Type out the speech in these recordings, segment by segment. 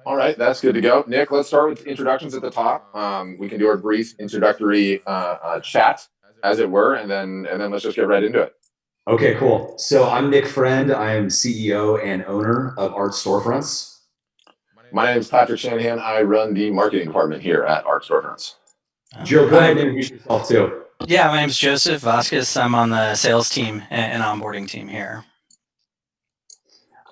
All right, that's good to go. Nick, let's start with introductions at the top. We can do our brief introductory chat, as it were, and then let's just get right into it. Okay, cool. So I'm Nick Friend. I am CEO and owner of Art Storefronts. My name is Patrick Shanahan. I run the marketing department here at Art Storefronts. Joe, go ahead and I'm introduce yourself too. yeah, my name's Joseph Vasquez. I'm on the sales team and onboarding team here.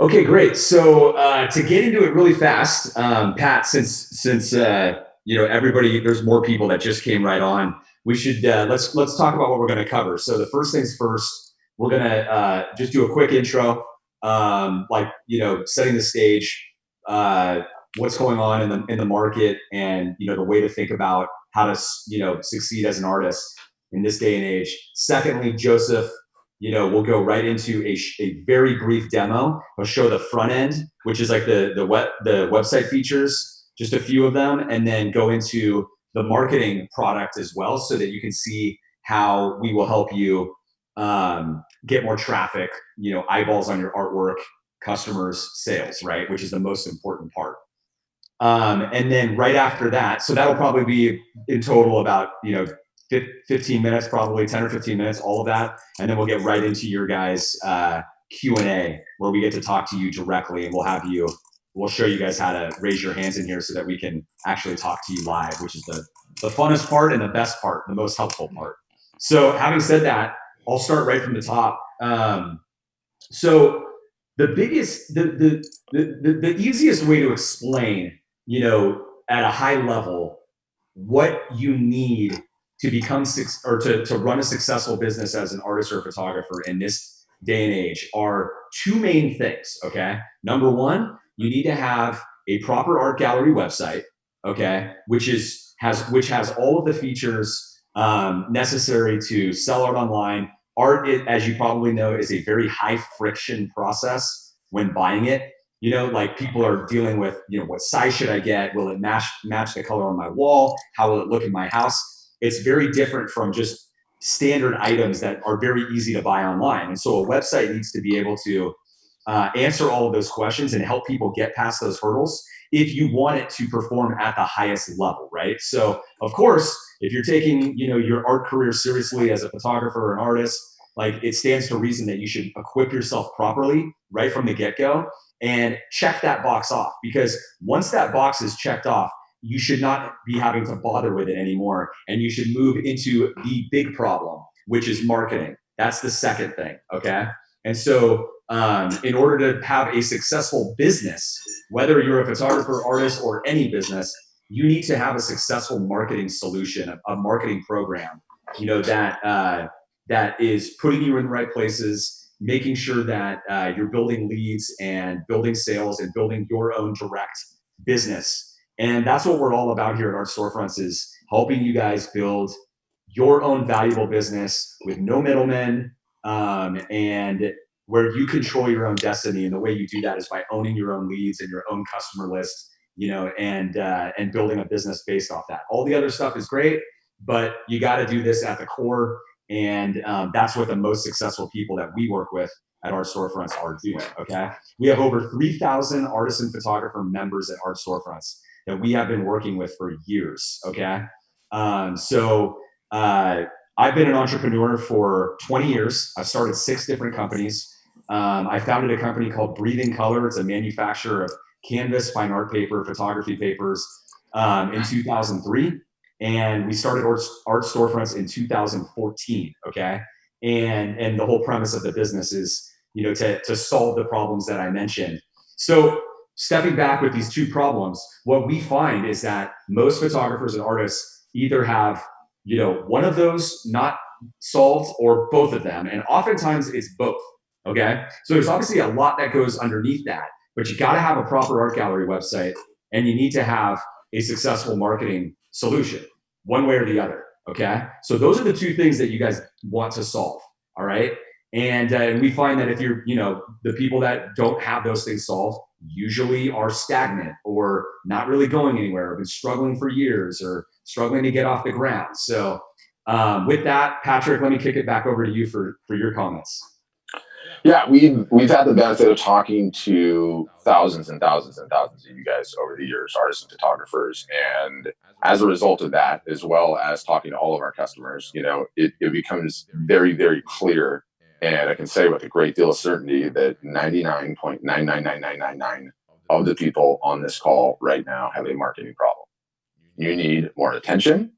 Okay, great. So to get into it really fast, Pat, since everybody, there's more people that just came right on. We should let's talk about what we're going to cover. So the first things first, we're going to just do a quick intro, setting the stage, what's going on in the market, and the way to think about how to succeed as an artist in this day and age. Secondly, Joseph, we'll go right into a very brief demo. I'll show the front end, which is like the website features, just a few of them, and then go into the marketing product as well, so that you can see how we will help you get more traffic, eyeballs on your artwork, customers, sales, right? Which is the most important part. And then right after that, so that'll probably be in total about 15 minutes, probably 10 or 15 minutes, all of that. And then we'll get right into your guys' Q&A, where we get to talk to you directly, and we'll show you guys how to raise your hands in here so that we can actually talk to you live, which is the funnest part and the best part, the most helpful part. So having said that, I'll start right from the top. So the biggest, the easiest way to explain, at a high level, what you need to become to run a successful business as an artist or a photographer in this day and age are two main things. Okay, number one, you need to have a proper art gallery website. Okay, which has all of the features necessary to sell art online. Art, as you probably know, is a very high friction process when buying it. Like people are dealing with, what size should I get? Will it match the color on my wall? How will it look in my house? It's very different from just standard items that are very easy to buy online. And so a website needs to be able to answer all of those questions and help people get past those hurdles if you want it to perform at the highest level, right? So of course, if you're taking, your art career seriously as a photographer or an artist, like it stands to reason that you should equip yourself properly right from the get-go and check that box off, because once that box is checked off, you should not be having to bother with it anymore. And you should move into the big problem, which is marketing. That's the second thing. Okay. And so, in order to have a successful business, whether you're a photographer, artist, or any business, you need to have a successful marketing solution, a marketing program, that is putting you in the right places, making sure that you're building leads and building sales and building your own direct business. And that's what we're all about here at Art Storefronts, is helping you guys build your own valuable business with no middlemen, and where you control your own destiny. And the way you do that is by owning your own leads and your own customer list, and building a business based off that. All the other stuff is great, but you got to do this at the core. And that's what the most successful people that we work with at Art Storefronts are doing. Okay, we have over 3,000 artist and photographer members at Art Storefronts that we have been working with for years. Okay, so I've been an entrepreneur for 20 years. I've started 6 different companies. I founded a company called Breathing Color. It's a manufacturer of canvas, fine art paper, photography papers, in 2003. And we started Art Storefronts in 2014. Okay, and the whole premise of the business is, to solve the problems that I mentioned. So stepping back with these two problems, what we find is that most photographers and artists either have, one of those not solved, or both of them. And oftentimes it's both. Okay. So there's obviously a lot that goes underneath that, but you got to have a proper art gallery website, and you need to have a successful marketing solution, one way or the other. Okay. So those are the two things that you guys want to solve. All right. And we find that if you're, the people that don't have those things solved usually are stagnant or not really going anywhere, or been struggling for years, or struggling to get off the ground. So with that, Patrick, let me kick it back over to you for your comments. Yeah, we've had the benefit of talking to thousands and thousands and thousands of you guys over the years, artists and photographers, and as a result of that, as well as talking to all of our customers, it becomes very, very clear, and I can say with a great deal of certainty that 99.99999 of the people on this call right now have a marketing problem. You need more attention,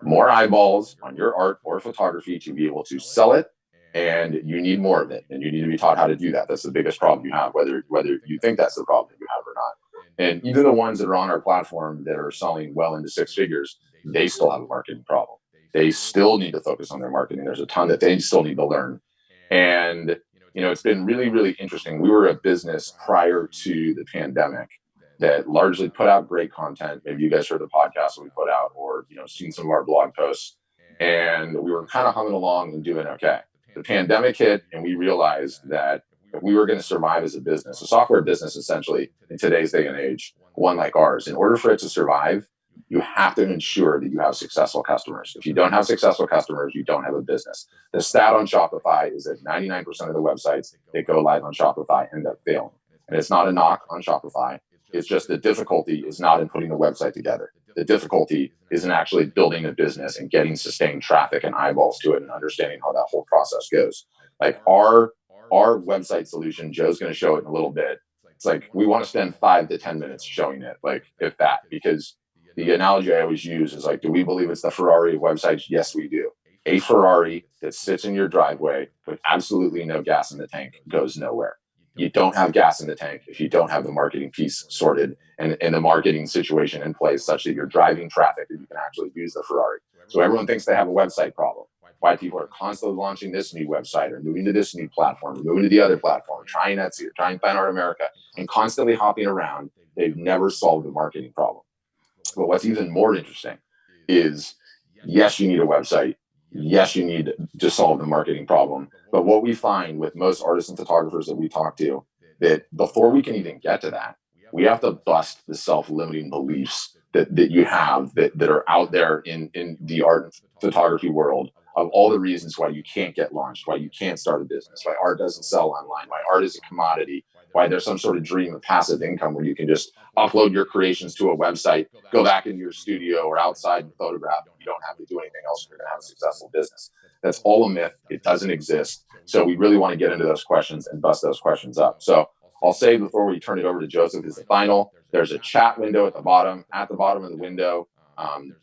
more eyeballs on your art or photography to be able to sell it, and you need more of it, and you need to be taught how to do that. That's the biggest problem you have, whether you think that's the problem you have or not. And even the ones that are on our platform that are selling well into six figures, they still have a marketing problem. They still need to focus on their marketing. There's a ton that they still need to learn. And it's been really, really interesting. We were a business prior to the pandemic that largely put out great content. Maybe you guys heard the podcast that we put out, or seen some of our blog posts, and we were kind of humming along and doing okay. The pandemic hit, and we realized that if we were going to survive as a business, a software business, essentially in today's day and age, one like ours, in order for it to survive, you have to ensure that you have successful customers. If you don't have successful customers, you don't have a business. The stat on Shopify is that 99% of the websites that go live on Shopify end up failing. And it's not a knock on Shopify. It's just the difficulty is not in putting the website together. The difficulty is in actually building a business and getting sustained traffic and eyeballs to it and understanding how that whole process goes. Like our website solution, Joe's going to show it in a little bit. It's like we want to spend 5 to 10 minutes showing it, like if that, because the analogy I always use is like, do we believe it's the Ferrari of websites? Yes, we do. A Ferrari that sits in your driveway with absolutely no gas in the tank goes nowhere. You don't have gas in the tank if you don't have the marketing piece sorted and the marketing situation in place such that you're driving traffic that you can actually use the Ferrari. So everyone thinks they have a website problem. Why people are constantly launching this new website or moving to this new platform, or moving to the other platform, trying Etsy or trying Fine Art America, and constantly hopping around. They've never solved the marketing problem. But what's even more interesting is, yes, you need a website. Yes, you need to solve the marketing problem. But what we find with most artists and photographers that we talk to, that before we can even get to that, we have to bust the self-limiting beliefs that you have that are out there in the art and photography world, of all the reasons why you can't get launched, why you can't start a business, why art doesn't sell online, why art is a commodity, why there's some sort of dream of passive income where you can just upload your creations to a website, go back into your studio or outside and photograph. You don't have to do anything else. You're going to have a successful business. That's all a myth. It doesn't exist. So we really want to get into those questions and bust those questions up. So I'll say before we turn it over to Joseph is the final, there's a chat window at the bottom. At the bottom of the window,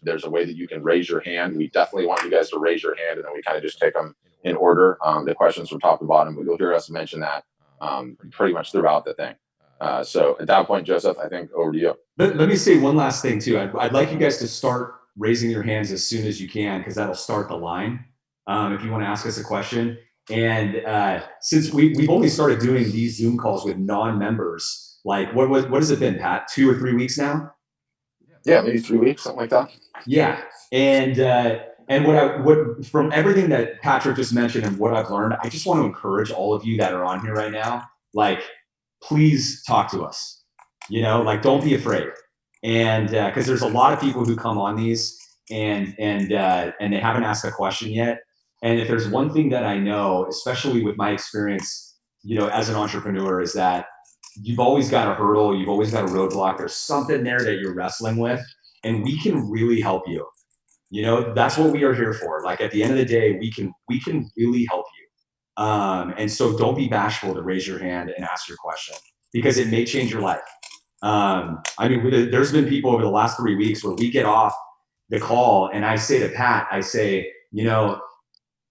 there's a way that you can raise your hand. We definitely want you guys to raise your hand, and then we kind of just take them in order. The questions from top to bottom, but you'll hear us mention that pretty much throughout the thing. So at that point, Joseph, I think over to you. Let me say one last thing too. I'd like you guys to start raising your hands as soon as you can, because that'll start the line if you want to ask us a question. And since we've only started doing these Zoom calls with non-members, like what has it been, Pat? 2 or 3 weeks now? Yeah, maybe 3 weeks, something like that. Yeah, and what from everything that Patrick just mentioned and what I've learned, I just want to encourage all of you that are on here right now, like, please talk to us. Like, don't be afraid. And because there's a lot of people who come on these and they haven't asked a question yet. And if there's one thing that I know, especially with my experience, as an entrepreneur, is that you've always got a hurdle, you've always got a roadblock. There's something there that you're wrestling with, and we can really help you. That's what we are here for. Like, at the end of the day, we can really help you. And so don't be bashful to raise your hand and ask your question, because it may change your life. I mean, there's been people over the last 3 weeks where we get off the call and I say to Pat, I say,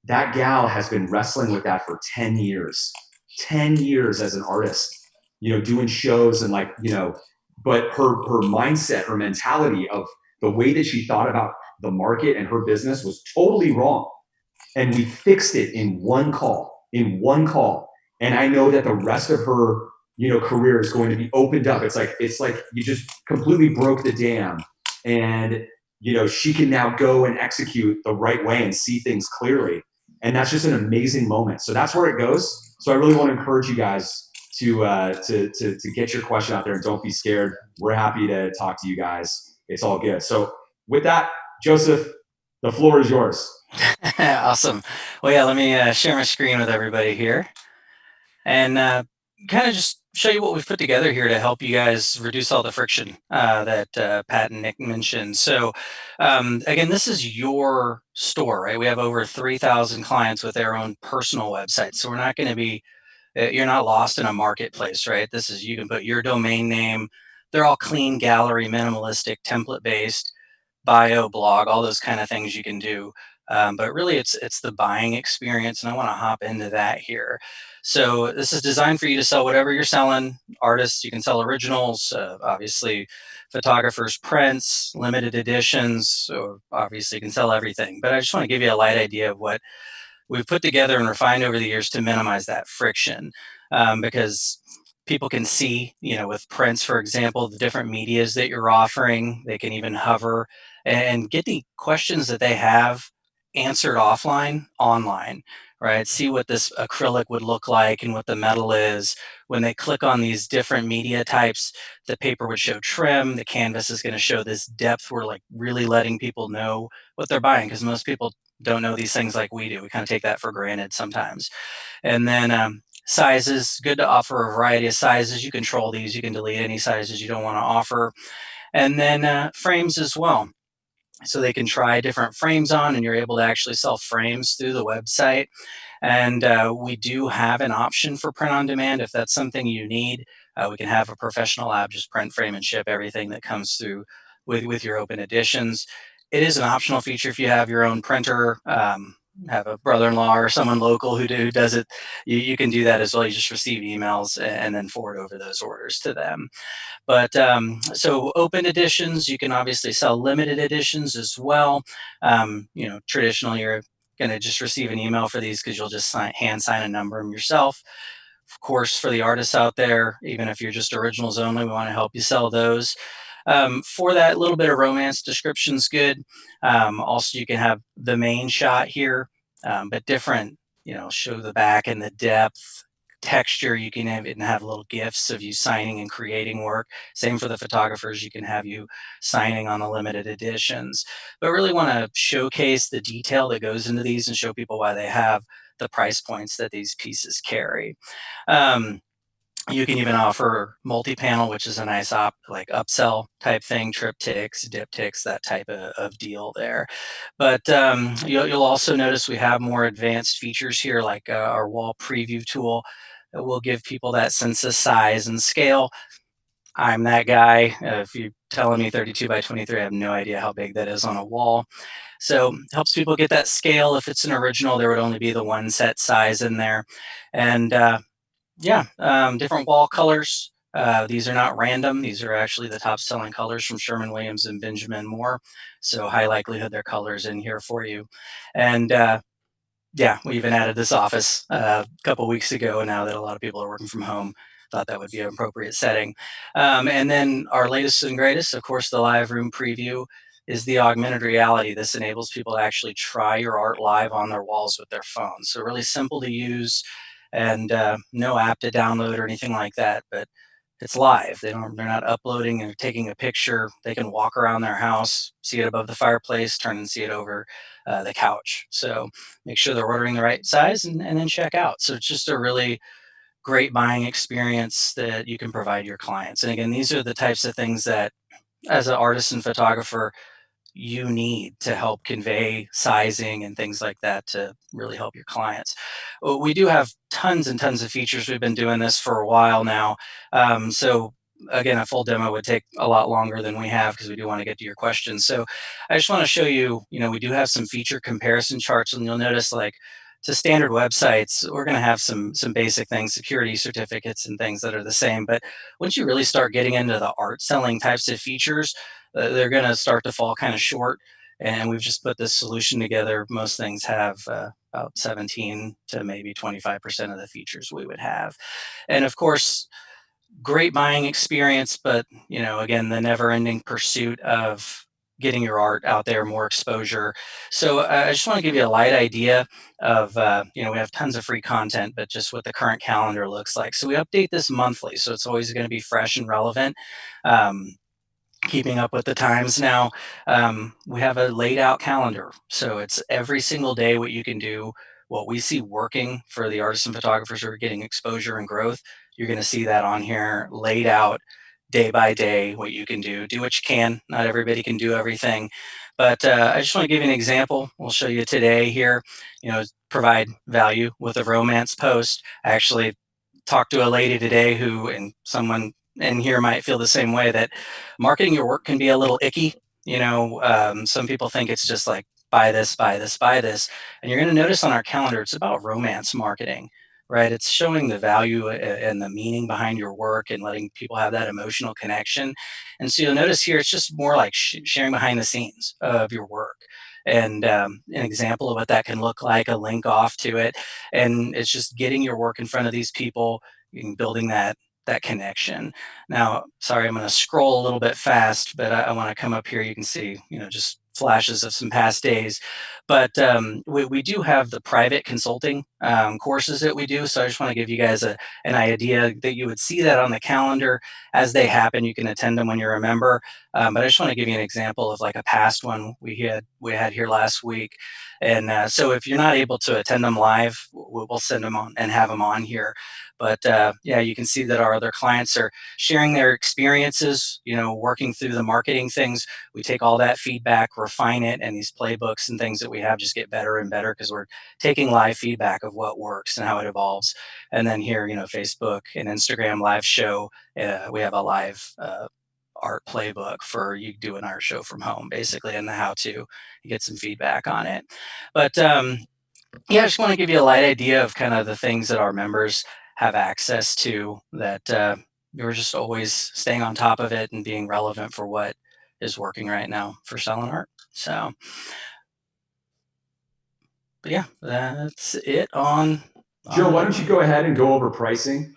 that gal has been wrestling with that for 10 years, 10 years as an artist, doing shows and but her mindset, her mentality of the way that she thought about the market and her business was totally wrong. And we fixed it in one call. And I know that the rest of her, career is going to be opened up. It's like you just completely broke the dam, and she can now go and execute the right way and see things clearly. And that's just an amazing moment. So that's where it goes. So I really want to encourage you guys to get your question out there, and don't be scared. We're happy to talk to you guys. It's all good. So with that, Joseph, the floor is yours. Awesome. Well, yeah, let me share my screen with everybody here. and kind of just show you what we've put together here to help you guys reduce all the friction that Pat and Nick mentioned. So, again, this is your store, right? We have over 3,000 clients with their own personal websites. So we're not going to be, you're not lost in a marketplace, right? This is, you can put your domain name. They're all clean, gallery, minimalistic, template based, bio, blog, all those kind of things you can do. But really, it's the buying experience, and I want to hop into that here. So this is designed for you to sell whatever you're selling. Artists, you can sell originals, obviously, photographers, prints, limited editions. So obviously, you can sell everything. But I just want to give you a light idea of what we've put together and refined over the years to minimize that friction, because people can see, with prints, for example, the different medias that you're offering. They can even hover and get the questions that they have answered offline, online, right? See what this acrylic would look like and what the metal is. When they click on these different media types, the paper would show trim, the canvas is going to show this depth. We're like really letting people know what they're buying, because most people don't know these things like we do. We kind of take that for granted sometimes. And then sizes, good to offer a variety of sizes. You control these. You can delete any sizes you don't want to offer. And then frames as well. So they can try different frames on, and you're able to actually sell frames through the website. And we do have an option for print on demand if that's something you need. We can have a professional lab just print, frame, and ship everything that comes through with your open editions. It is an optional feature if you have your own printer. Have a brother-in-law or someone local who does it, you can do that as well. You just receive emails and then forward over those orders to them. But so open editions, you can obviously sell limited editions as well. Traditionally, you're going to just receive an email for these because you'll just hand sign and number them yourself. Of course, for the artists out there, even if you're just originals only, we want to help you sell those. For that, little bit of romance description's good. Also, you can have the main shot here, but different, show the back and the depth, texture. You can even have little gifs of you signing and creating work. Same for the photographers. You can have you signing on the limited editions, but really want to showcase the detail that goes into these and show people why they have the price points that these pieces carry. Um, you can even offer multi-panel, which is a nice like upsell type thing, triptychs, diptychs, that type of deal there. But you'll also notice we have more advanced features here, like our wall preview tool that will give people that sense of size and scale. I'm that guy. If you're telling me 32 by 23, I have no idea how big that is on a wall. So it helps people get that scale. If it's an original, there would only be the one set size in there. And different wall colors. These are not random. These are actually the top selling colors from Sherwin-Williams and Benjamin Moore. So high likelihood their colors in here for you. And we even added this office a couple weeks ago. Now that a lot of people are working from home, thought that would be an appropriate setting. And then our latest and greatest, of course, the live room preview is the augmented reality. This enables people to actually try your art live on their walls with their phones. So really simple to use, and no app to download or anything like that. But it's live. They're not uploading and taking a picture. They can walk around their house, see it above the fireplace, turn and see it over the couch. So make sure they're ordering the right size, and then check out. So it's just a really great buying experience that you can provide your clients. And again, these are the types of things that, as an artist and photographer, you need to help convey sizing and things like that to really help your clients. We do have tons and tons of features. We've been doing this for a while now. So again, a full demo would take a lot longer than we have, because we do want to get to your questions. So I just want to show you, we do have some feature comparison charts, and you'll notice, like, to standard websites, we're going to have some basic things, security certificates and things that are the same. But once you really start getting into the art selling types of features, they're going to start to fall kind of short. And we've just put this solution together. Most things have about 17 to maybe 25% of the features we would have. And of course, great buying experience, but again, the never-ending pursuit of getting your art out there, more exposure. So I just want to give you a light idea of, we have tons of free content, but just what the current calendar looks like. So we update this monthly, so it's always going to be fresh and relevant. Keeping up with the times now. We have a laid out calendar, so it's every single day what you can do what we see working for the artists and photographers who are getting exposure and growth. You're going to see that on here laid out day by day, what you can do. Do what you can. Not everybody can do everything. But I just want to give you an example. We'll show you today here, provide value with a romance post. I actually talked to a lady today who, and someone in here might feel the same way, that marketing your work can be a little icky. Some people think it's just like buy this, buy this, buy this. And you're going to notice on our calendar, it's about romance marketing, right? It's showing the value and the meaning behind your work and letting people have that emotional connection. And so you'll notice here, it's just more like sharing behind the scenes of your work. And an example of what that can look like, a link off to it. And it's just getting your work in front of these people and building that connection. Now, sorry, I'm going to scroll a little bit fast, but I want to come up here. You can see, just flashes of some past days. But we do have the private consulting courses that we do. So I just want to give you guys an idea that you would see that on the calendar as they happen. You can attend them when you're a member. But I just want to give you an example of like a past one we had here last week. And so if you're not able to attend them live, we'll send them on and have them on here. But yeah, you can see that our other clients are sharing their experiences, working through the marketing things. We take all that feedback, refine it, and these playbooks and things that we have just get better and better because we're taking live feedback of what works and how it evolves. And then here, Facebook and Instagram live show, we have a live art playbook for you do an art show from home, basically, and the how to. You get some feedback on it. But yeah, I just want to give you a light idea of kind of the things that our members have access to that we're just always staying on top of it and being relevant for what is working right now for selling art. So, but yeah, that's it on. Joe, why don't you go ahead and go over pricing?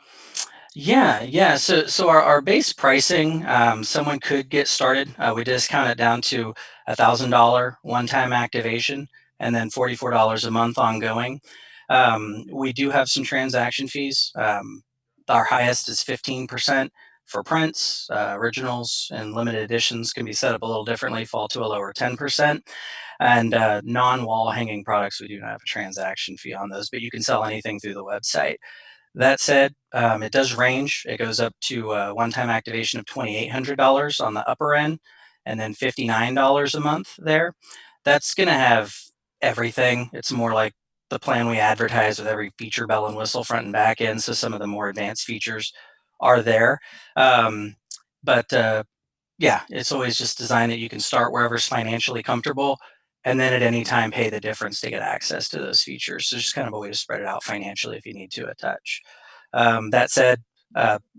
Yeah. So our base pricing, someone could get started. We discount it down to $1,000 one-time activation, and then $44 a month ongoing. We do have some transaction fees. Our highest is 15% for prints, originals, and limited editions can be set up a little differently, fall to a lower 10%. And non-wall hanging products, we do not have a transaction fee on those, but you can sell anything through the website. That said, it does range. It goes up to a one-time activation of $2,800 on the upper end, and then $59 a month there. That's going to have everything. It's more like the plan we advertise with every feature, bell and whistle, front and back end. So some of the more advanced features are there. But yeah, it's always just designed that you can start wherever's financially comfortable, and then at any time pay the difference to get access to those features. So just kind of a way to spread it out financially if you need to a touch. That said,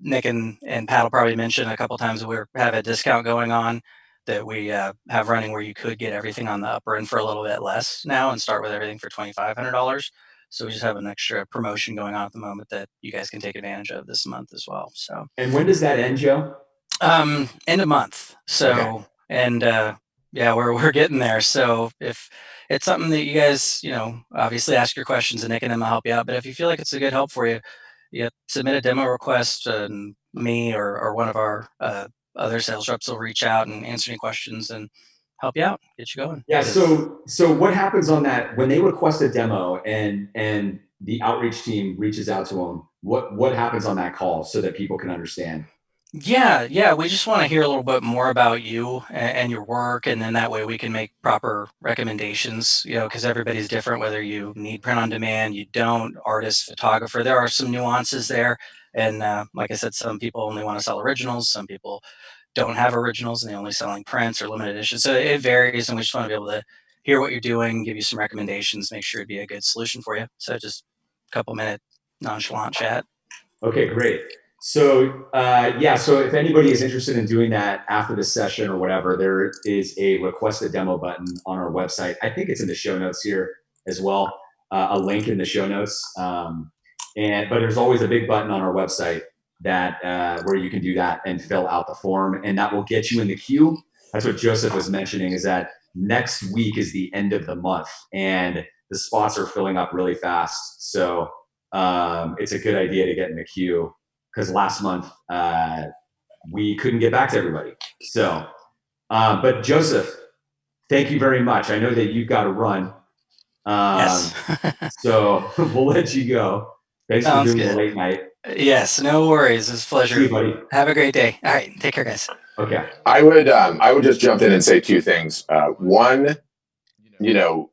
Nick and Pat will probably mention a couple times that we have a discount going on that we have running where you could get everything on the upper end for a little bit less now and start with everything for $2,500. So we just have an extra promotion going on at the moment that you guys can take advantage of this month as well. So. And when does that end, Joe? End of month. So, Okay. and yeah, we're getting there. So if it's something that you guys, obviously ask your questions and Nick and them will help you out. But if you feel like it's a good help for you, submit a demo request, and me or one of our other sales reps will reach out and answer any questions and help you out, get you going. Yeah. So what happens on that when they request a demo and the outreach team reaches out to them? What happens on that call so that people can understand? Yeah. We just want to hear a little bit more about you and your work, and then that way we can make proper recommendations. Because everybody's different. Whether you need print on demand, you don't, artist, photographer. There are some nuances there, and like I said, some people only want to sell originals. Some people don't have originals and they're only selling prints or limited editions. So it varies, and we just want to be able to hear what you're doing, give you some recommendations, make sure it'd be a good solution for you. So just a couple minute nonchalant chat. Okay, great. So yeah, so if anybody is interested in doing that after the session or whatever, there is a request a demo button on our website. I think it's in the show notes here as well, a link in the show notes. But there's always a big button on our website that where you can do that and fill out the form, and that will get you in the queue. That's what Joseph was mentioning, is that next week is the end of the month and the spots are filling up really fast. So it's a good idea to get in the queue, because last month we couldn't get back to everybody. So, but Joseph, thank you very much. I know that you've got to run. Yes. So we'll let you go. Thanks for Sounds doing the good. late night. Yes, no worries. It's a See pleasure. you, buddy. Have a great day. All right, take care, guys. Okay. I would just jump in and say two things. One, you know,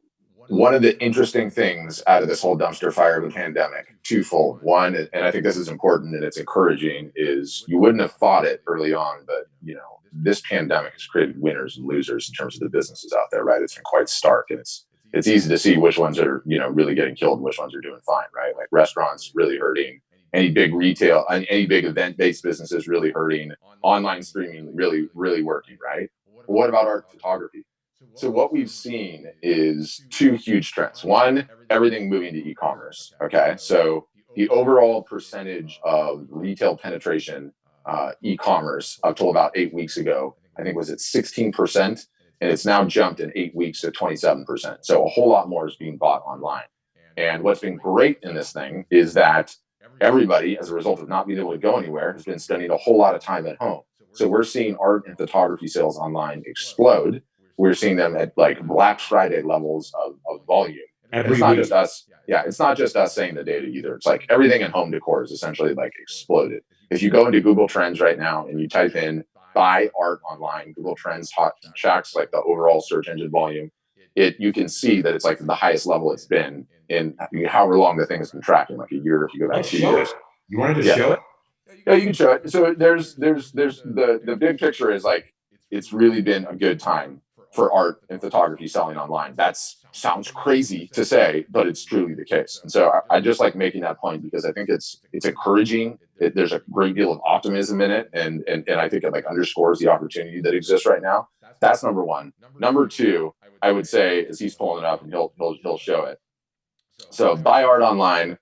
one of the interesting things out of this whole dumpster fire of the pandemic, twofold. One, and I think this is important and it's encouraging, is you wouldn't have thought it early on, but this pandemic has created winners and losers in terms of the businesses out there, right? It's been quite stark, and it's easy to see which ones are really getting killed and which ones are doing fine, right? Like restaurants really hurting, any big retail, any big event based businesses really hurting, online streaming really working, right? But what about art and photography? So what we've seen is two huge trends. One, everything moving to e-commerce. Okay, so the overall percentage of retail penetration, e-commerce, up till about 8 weeks ago, I think was at 16%, and it's now jumped in 8 weeks to 27%. So a whole lot more is being bought online. And what's been great in this thing is that everybody, as a result of not being able to go anywhere, has been spending a whole lot of time at home. So we're seeing art and photography sales online explode. We're seeing them at like Black Friday levels of volume. And Every it's not week. just us. Yeah, it's not just us saying the data either. It's like everything in home decor is essentially like exploded. If you go into Google Trends right now and you type in buy art online, Google Trends hot tracks like the overall search engine volume. You can see that it's like the highest level it's been in however long the thing has been tracking, like a year if you go back Let's 2 years. show it. You wanted to Yeah. show it? Yeah, you can show it. So there's the big picture is like it's really been a good time for art and photography selling online. That sounds crazy to say, but it's truly the case. And so I just like making that point because I think it's encouraging. There's a great deal of optimism in it, and I think it like underscores the opportunity that exists right now. That's number one. Number two, I would say, as he's pulling it up and he'll show it. So buy art online,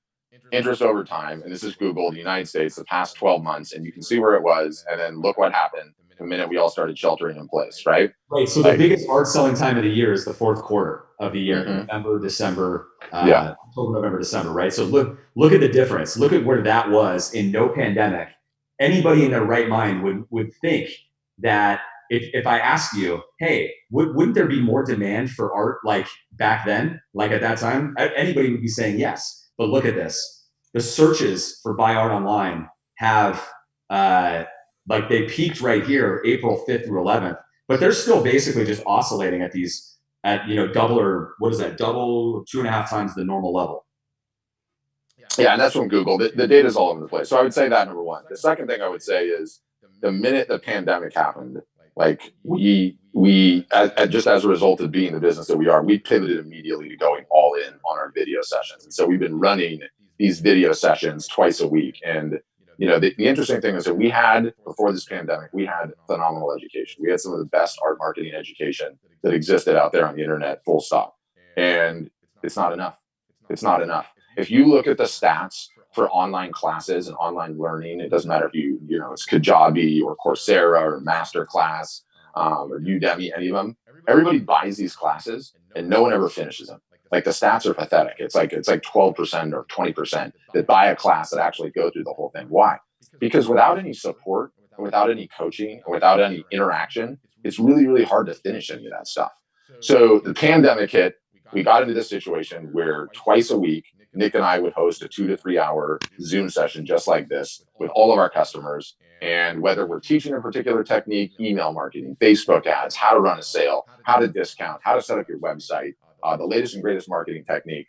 interest over time, and this is Google, the United States, the past 12 months, and you can see where it was, and then look what happened the minute we all started sheltering in place, right? Right. So the Like, biggest art selling time of the year is the fourth quarter of the year, mhm. November, December, Yeah. October, November, December, right? So look at the difference. Look at where that was in no pandemic. Anybody in their right mind would think that if I asked you, hey, wouldn't there be more demand for art like back then, like at that time? Anybody would be saying yes. But look at this. The searches for buy art online have like they peaked right here, April 5th through 11th, but they're still basically just oscillating at these at double, or what is that, double, 2.5 times the normal level. Yeah, and that's from Google. The data is all over the place. So I would say that number one. The second thing I would say is the minute the pandemic happened, like just as a result of being the business that we are, we pivoted immediately to going all in on our video sessions. And so we've been running these video sessions twice a week. And the interesting thing is that we had, before this pandemic, we had phenomenal education. We had some of the best art marketing education that existed out there on the internet, full stop. And it's not enough. It's not enough. If you look at the stats for online classes and online learning, it doesn't matter if it's Kajabi or Coursera or Masterclass, or Udemy, any of them. Everybody buys these classes and no one ever finishes them. Like the stats are pathetic. It's like 12% or 20% that buy a class that actually go through the whole thing. Why? Because without any support, without any coaching, without any interaction, it's really hard to finish any of that stuff. So the pandemic hit. We got into this situation where twice a week, Nick and I would host a 2 to 3 hour Zoom session just like this with all of our customers. And whether we're teaching a particular technique, email marketing, Facebook ads, how to run a sale, how to discount, how to set up your website, the latest and greatest marketing technique.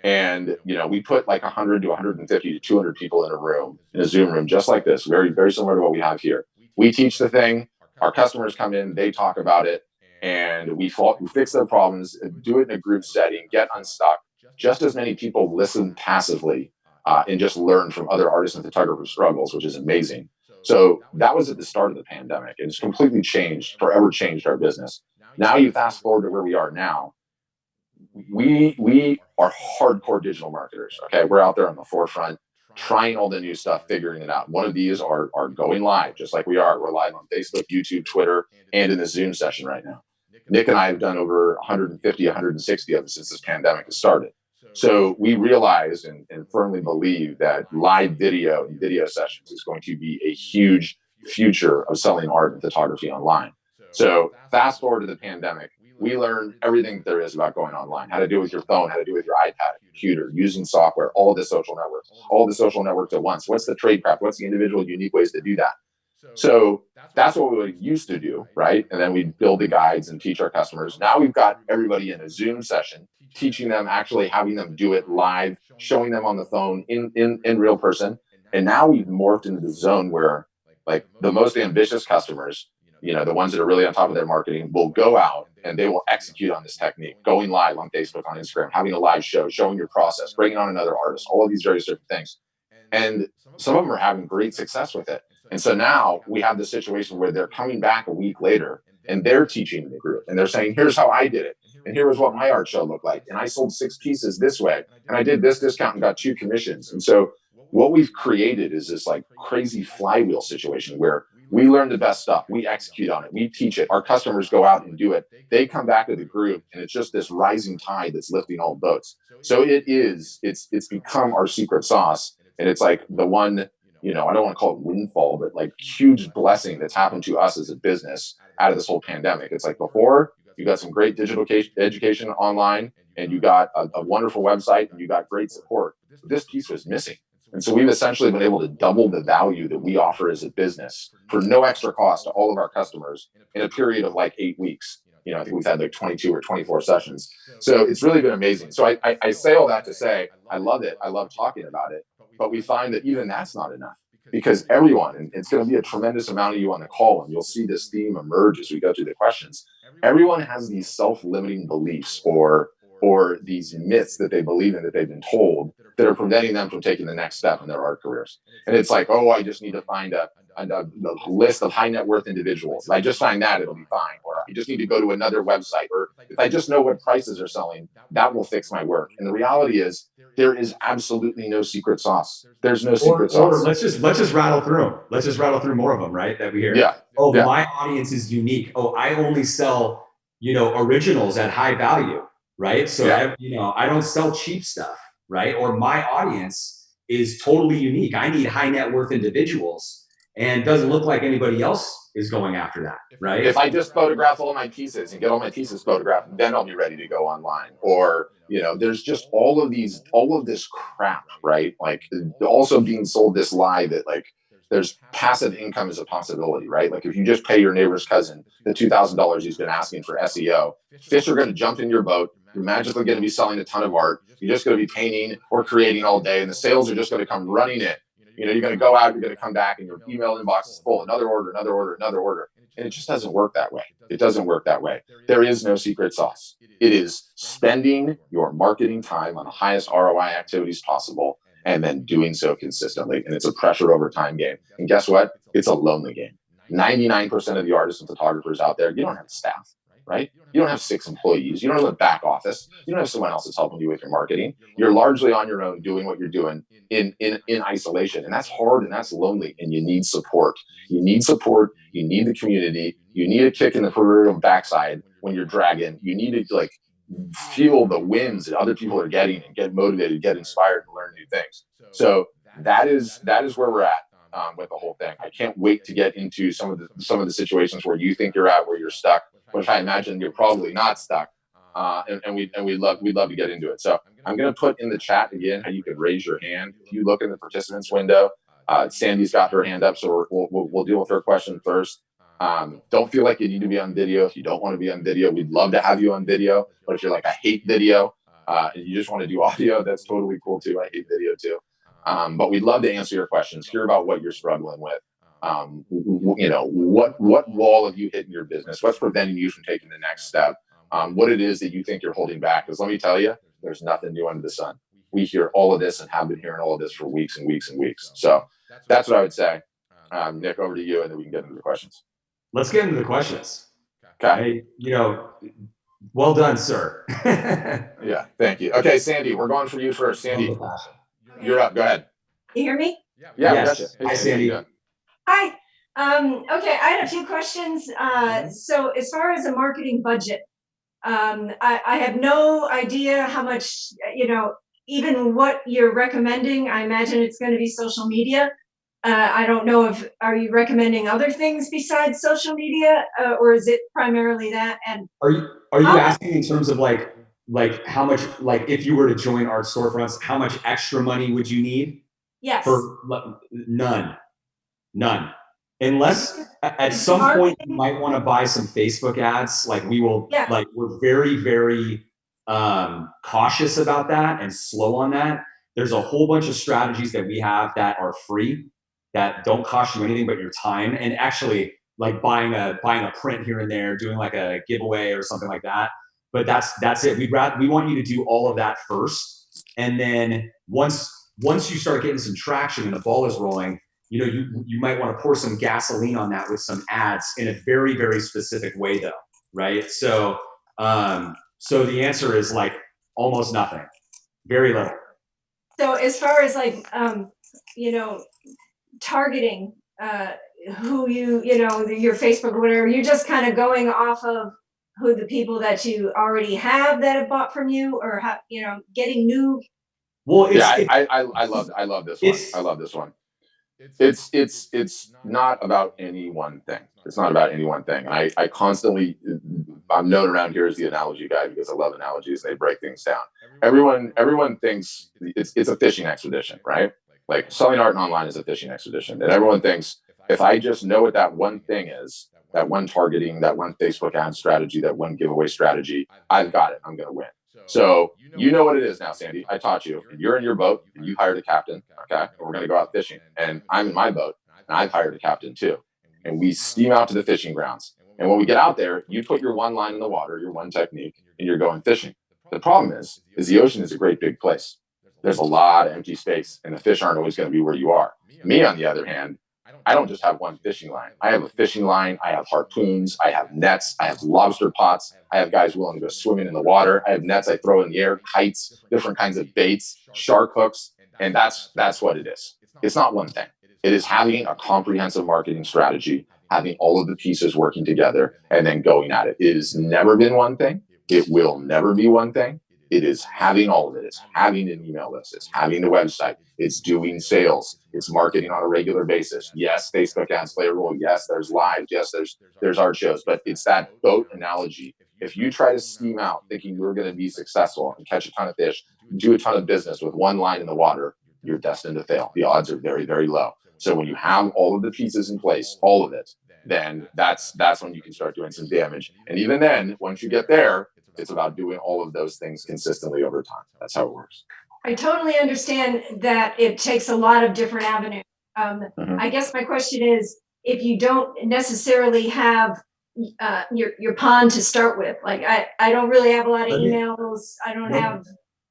And we put like 100 to 150 to 200 people in a room, in a Zoom room, just like this, very similar to what we have here. We teach the thing. Our customers come in, they talk about it, and we fix their problems, do it in a group setting, get unstuck. Just as many people listen passively, and just learn from other artists and photographers' struggles, which is amazing. So that was at the start of the pandemic, and it's completely changed, forever changed our business. Now you fast forward to where we are now. We are hardcore digital marketers. Okay, we're out there on the forefront, trying all the new stuff, figuring it out. One of these are going live, just like we are. We're live on Facebook, YouTube, Twitter, and in the Zoom session right now. Nick and I have done over 150, 160 of them since this pandemic has started. So we realize and firmly believe that live video and video sessions is going to be a huge future of selling art and photography online. So fast forward to the pandemic, we learn everything there is about going online, how to do it with your phone, how to do it with your iPad, computer, using software, all the social networks at once. What's the tradecraft? What's the individual unique ways to do that? So that's what we used to do, right? And then we build the guides and teach our customers. Now we've got everybody in a Zoom session, teaching them, actually having them do it live, showing them on the phone in real person. And now we've morphed into the zone where, like, the most ambitious customers, the ones that are really on top of their marketing, will go out and they will execute on this technique, going live on Facebook, on Instagram, having a live show, showing your process, bringing on another artist, all of these various different things. And some of them are having great success with it. And so now we have the situation where they're coming back a week later and they're teaching the group and they're saying, here's how I did it. And here was what my art show looked like. And I sold 6 pieces this way. And I did this discount and got 2 commissions. And so what we've created is this like crazy flywheel situation where we learn the best stuff. We execute on it. We teach it. Our customers go out and do it. They come back to the group and it's just this rising tide that's lifting all boats. So it's become our secret sauce. And it's like the one, I don't want to call it windfall, but like huge blessing that's happened to us as a business out of this whole pandemic. It's like before you got some great digital education online and you got a wonderful website and you got great support. But this piece was missing. And so we've essentially been able to double the value that we offer as a business for no extra cost to all of our customers in a period of like 8 weeks. I think we've had like 22 or 24 sessions. So it's really been amazing. So I say all that to say, I love it. I love talking about it. But we find that even that's not enough because everyone, and it's going to be a tremendous amount of you on the call, and you'll see this theme emerge as we go through the questions. Everyone has these self-limiting beliefs or these myths that they believe in, that they've been told, that are preventing them from taking the next step in their art careers. And it's like, oh, I just need to find a list of high net worth individuals. If I just find that, it'll be fine. Or I just need to go to another website. Or if I just know what prices are selling, that will fix my work. And the reality is, there is absolutely no secret sauce. There's no secret sauce. Let's just rattle through them. Let's just rattle through more of them, right? That we hear. Yeah. Oh, yeah. My audience is unique. Oh, I only sell, originals at high value, right? So, yeah. I don't sell cheap stuff, right? Or my audience is totally unique. I need high net worth individuals, and it doesn't look like anybody else is going after that, right? If I just photograph all my pieces and get all my pieces photographed, then I'll be ready to go online. Or, there's just all of this crap, right? Like also being sold this lie that like there's passive income as a possibility, right? Like if you just pay your neighbor's cousin the $2,000 he's been asking for SEO, fish are going to jump in your boat. You're magically going to be selling a ton of art. You're just going to be painting or creating all day, and the sales are just going to come running in. You're going to go out, you're going to come back, and your email inbox is full. Another order, another order, another order. And it just doesn't work that way. It doesn't work that way. There is no secret sauce. It is spending your marketing time on the highest ROI activities possible and then doing so consistently. And it's a pressure over time game. And guess what? It's a lonely game. 99% of the artists and photographers out there, you don't have staff, right? You don't have 6 employees. You don't have a back office. You don't have someone else that's helping you with your marketing. You're largely on your own doing what you're doing in isolation. And that's hard and that's lonely. And you need support. You need support. You need the community. You need a kick in the proverbial backside when you're dragging. You need to feel the wins that other people are getting and get motivated, get inspired to learn new things. So that is where we're at with the whole thing. I can't wait to get into some of the situations where you think you're at, where you're stuck, which I imagine you're probably not stuck. And we'd love to get into it. So I'm going to put in the chat again how you can raise your hand. If you look in the participants window, Sandy's got her hand up, so we'll deal with her question first. Don't feel like you need to be on video. If you don't want to be on video, we'd love to have you on video. But if you're like, I hate video, and you just want to do audio, that's totally cool too. I hate video too. But we'd love to answer your questions, hear about what you're struggling with. What wall have you hit in your business? What's preventing you from taking the next step? What it is that you think you're holding back. Because let me tell you, there's nothing new under the sun. We hear all of this and have been hearing all of this for weeks and weeks and weeks. So that's what I would say. Nick, over to you, and then we can get into the questions. Let's get into the questions. Okay. Well done, sir. Yeah, thank you. Okay, Sandy, we're going for you first. Sandy, you're up. Go ahead. You hear me? Yeah, yes. Gotcha. Hey, Hi, Sandy. Hi. Okay, I had a few questions. So as far as a marketing budget, I have no idea how much, even what you're recommending. I imagine it's going to be social media. I don't know if, are you recommending other things besides social media, or is it primarily that? And Are you how- asking in terms of like how much, like if you were to join Art Storefronts, how much extra money would you need? Yes. For none. Unless at It's some point you marketing. might want to buy some Facebook ads. Like we will, Yeah. like we're very, very cautious about that and slow on that. There's a whole bunch of strategies that we have that are free, that don't cost you anything but your time, and actually like buying a print here and there, doing like a giveaway or something like that. But that's it. We want you to do all of that first, and then once you start getting some traction and the ball is rolling, you know, you might want to pour some gasoline on that with some ads in a very, very specific way though, right? So so the answer is like almost nothing, very little. So as far as like, you know, targeting who you know, your Facebook or whatever, you're just kind of going off of who the people that you already have that have bought from you, or how, you know, getting new. Well, I love this one. I love this one. It's not about any one thing. It's not about any one thing. I constantly, I'm known around here as the analogy guy because I love analogies. They break things down. Everyone thinks it's a fishing expedition, right? Like selling art online is a fishing expedition, and everyone thinks if I just know what that one thing is, that one targeting, that one Facebook ad strategy, that one giveaway strategy, I've got it. I'm going to win. So you know what it is now, Sandy. I taught you. You're in your boat and you hired a captain. Okay. And we're going to go out fishing. And I'm in my boat and I've hired a captain too. And we steam out to the fishing grounds. And when we get out there, you put your one line in the water, your one technique, and you're going fishing. The problem is the ocean is a great big place. There's a lot of empty space and the fish aren't always going to be where you are. Me, on the other hand, I don't just have one fishing line. I have a fishing line. I have harpoons. I have nets. I have lobster pots. I have guys willing to go swimming in the water. I have nets I throw in the air, kites, different kinds of baits, shark hooks. And that's what it is. It's not one thing. It is having a comprehensive marketing strategy, having all of the pieces working together, and then going at it. It has never been one thing. It will never be one thing. It is having all of it. It's having an email list. It's having the website. It's doing sales. It's marketing on a regular basis. Yes, Facebook ads play a role. Yes, there's live. Yes, there's art shows. But it's that boat analogy. If you try to steam out thinking you're going to be successful and catch a ton of fish, do a ton of business with one line in the water, you're destined to fail. The odds are very, very low. So when you have all of the pieces in place, all of it, then that's when you can start doing some damage. And even then, once you get there, it's about doing all of those things consistently over time. That's how it works. I totally understand that it takes a lot of different avenues. I guess my question is, if you don't necessarily have your pond to start with, like I don't really have a lot of emails. I don't have,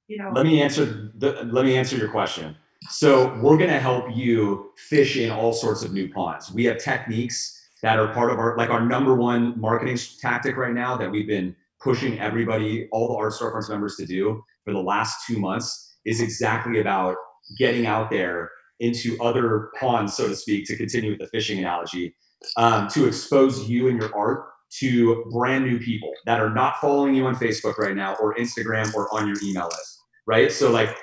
you know. Let me answer your question. So we're going to help you fish in all sorts of new ponds. We have techniques that are part of our number one marketing tactic right now that we've been pushing everybody, all the Art Storefronts members, to do for the last 2 months is exactly about getting out there into other ponds, so to speak, to continue with the fishing analogy, to expose you and your art to brand new people that are not following you on Facebook right now or Instagram or on your email list, right? So like,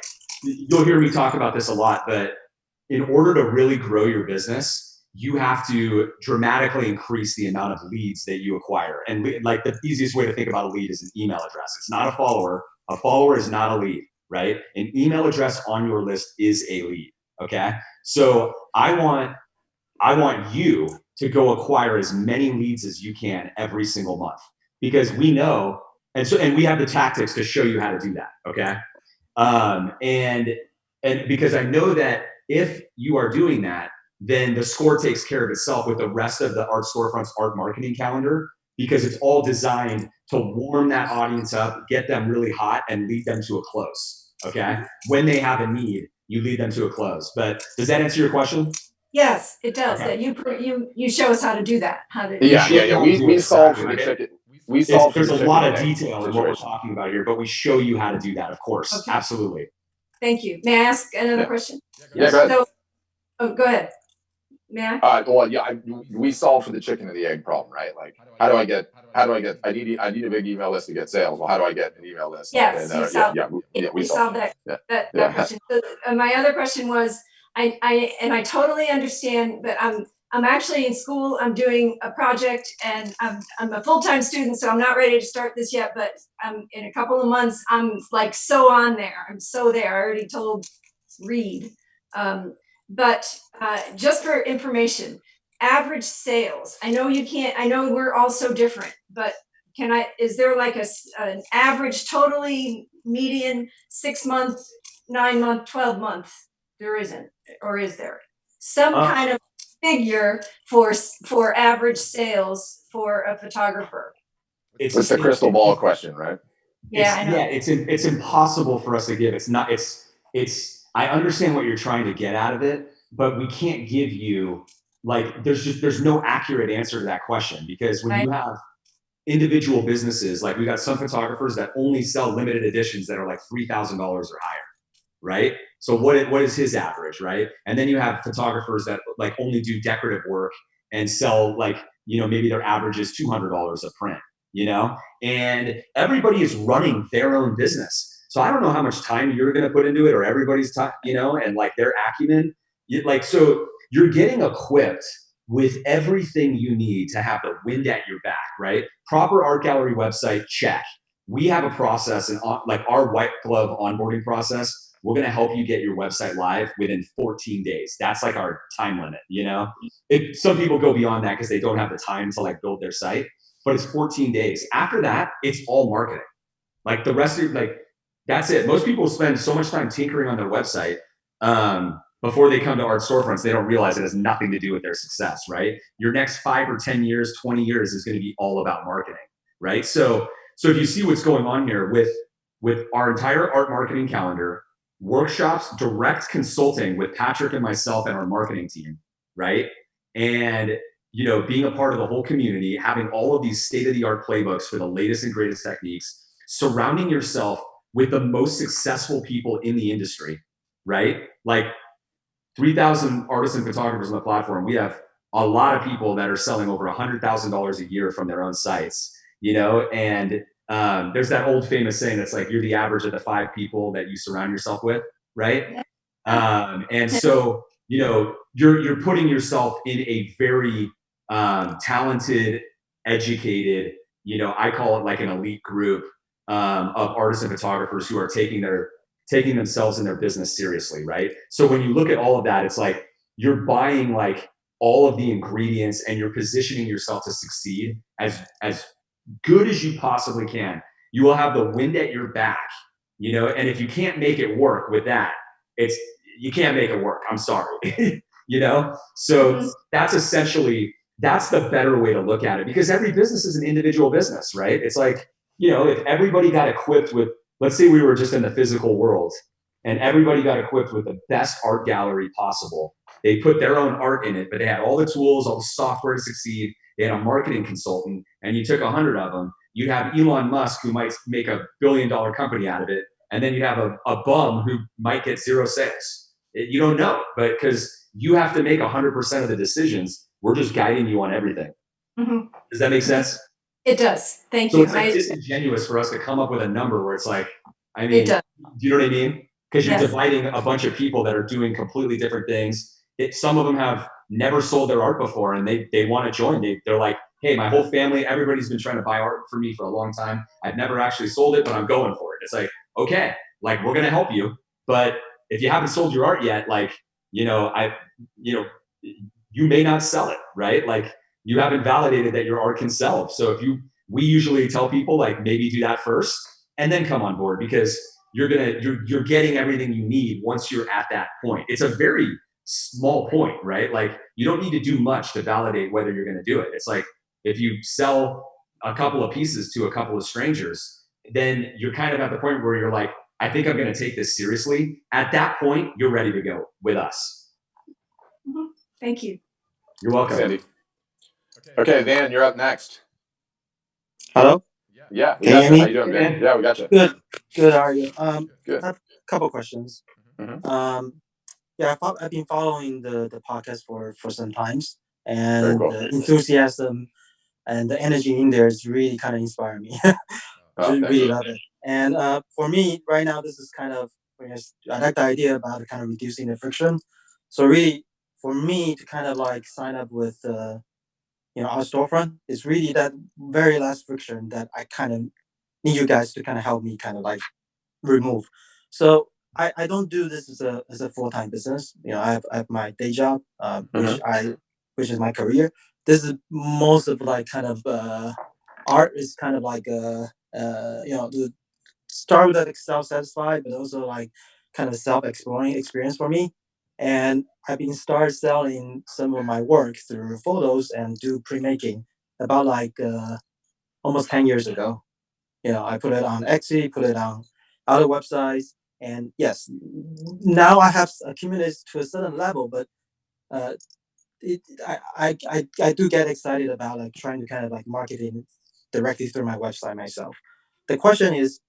you'll hear me talk about this a lot, but in order to really grow your business, you have to dramatically increase the amount of leads that you acquire. And like the easiest way to think about a lead is an email address. It's not a follower. A follower is not a lead, right? An email address on your list is a lead, okay? So I want you to go acquire as many leads as you can every single month, because we know, and we have the tactics to show you how to do that, okay? And because I know that if you are doing that, then the score takes care of itself with the rest of the Art Storefronts art marketing calendar, because it's all designed to warm that audience up, get them really hot, and lead them to a close, okay? When they have a need, you lead them to a close. But does that answer your question? Yes, it does. Okay. That you show us how to do that. How to We solve for the chicken. There's a lot of detail in what we're talking about here, but we show you how to do that, of course. Okay. Absolutely. Thank you. May I ask another question? Yeah, go ahead. So, go ahead. May I? We solve for the chicken and the egg problem, right? Like, how do I get? I need a big email list to get sales. Well, how do I get an email list? Yes, and, we solved that question. So, my other question was, I totally understand that I'm actually in school. I'm doing a project, and I'm a full-time student, so I'm not ready to start this yet. But in a couple of months, I'm like so on there. I'm so there. I already told Reed. But just for information, average sales. I know you can't. I know we're all so different, but is there like an average totally median 6 month, 9 month, 12 month? There isn't, or is there some kind of figure for average sales for a photographer? It's the crystal ball question, right? Yeah, I know. Yeah, it's impossible for us to give. I understand what you're trying to get out of it, but we can't give you like there's no accurate answer to that question, because when you have individual businesses, like we got some photographers that only sell limited editions that are like $3,000 or higher, right? So what is his average, right? And then you have photographers that like only do decorative work and sell like, maybe their average is $200 a print, and everybody is running their own business. So I don't know how much time you're going to put into it, or everybody's time, and like their acumen. So you're getting equipped with everything you need to have the wind at your back, right? Proper art gallery website, check. We have a process, and like our white glove onboarding process, we're going to help you get your website live within 14 days. That's like our time limit, some people go beyond that because they don't have the time to like build their site, but it's 14 days. After that, it's all marketing. Like the rest of that's it. Most people spend so much time tinkering on their website before they come to Art Storefronts. They don't realize it has nothing to do with their success, right? Your next 5 or 10 years, 20 years is going to be all about marketing, right? So if you see what's going on here with our entire art marketing calendar, workshops, direct consulting with Patrick and myself and our marketing team, right? And being a part of the whole community, having all of these state-of-the-art playbooks for the latest and greatest techniques, surrounding yourself with the most successful people in the industry, right? Like 3,000 artists and photographers on the platform. We have a lot of people that are selling over $100,000 a year from their own sites, and there's that old famous saying that's like, you're the average of the 5 people that you surround yourself with, right? And so, you're putting yourself in a very talented, educated, I call it like an elite group of artists and photographers who are taking themselves and their business seriously, right? So when you look at all of that, it's like you're buying like all of the ingredients and you're positioning yourself to succeed as good as you possibly can. You will have the wind at your back, and if you can't make it work with that, you can't make it work. I'm sorry. So that's the better way to look at it, because every business is an individual business, right? It's like, if everybody got equipped with, let's say we were just in the physical world and everybody got equipped with the best art gallery possible. They put their own art in it, but they had all the tools, all the software to succeed. They had a marketing consultant, and you took 100 of them. You'd have Elon Musk, who might make $1 billion company out of it. And then you'd have a bum who might get 0 sales. You don't know, but because you have to make 100% of the decisions, we're just guiding you on everything. Mm-hmm. Does that make sense? It does. Thank you. So it's like disingenuous for us to come up with a number where it's like, I mean, do you know what I mean? Because you're dividing a bunch of people that are doing completely different things. Some of them have never sold their art before, and they want to join. They're like, hey, my whole family, everybody's been trying to buy art for me for a long time. I've never actually sold it, but I'm going for it. It's like, okay, like we're going to help you. But if you haven't sold your art yet, like, you may not sell it, right? Like you haven't validated that your art can sell. So we usually tell people like, maybe do that first and then come on board, because you're getting everything you need once you're at that point. It's a very small point, right? Like you don't need to do much to validate whether you're going to do it. It's like if you sell a couple of pieces to a couple of strangers, then you're kind of at the point where you're like, I think I'm going to take this seriously. At that point, you're ready to go with us. Mm-hmm. Thank you. You're welcome. Sandy. Okay, Van, you're up next. Hello? Yeah. Can you hear me? How you doing, Van? Yeah, we got you. Good. How are you? Good. I have a couple questions. Mm-hmm. I've been following the podcast for some times, and cool. The enthusiasm and the energy in there is really kind of inspiring me. Really love it. And for me, right now, this is kind of, I like the idea about kind of reducing the friction So really, for me to kind of like sign up with, our storefront, it's really that very last friction that I kind of need you guys to kind of help me kind of like remove. So I don't do this as a full-time business. I have my day job, which is my career. This is most of like kind of art is kind of like the start with like self-satisfied, but also like kind of self-exploring experience for me. And I've been started selling some of my work through photos and do pre-making about like almost 10 years ago. I put it on Etsy, put it on other websites, and yes, now I have accumulated to a certain level, but uh, I do get excited about like trying to kind of like marketing directly through my website myself. The question is,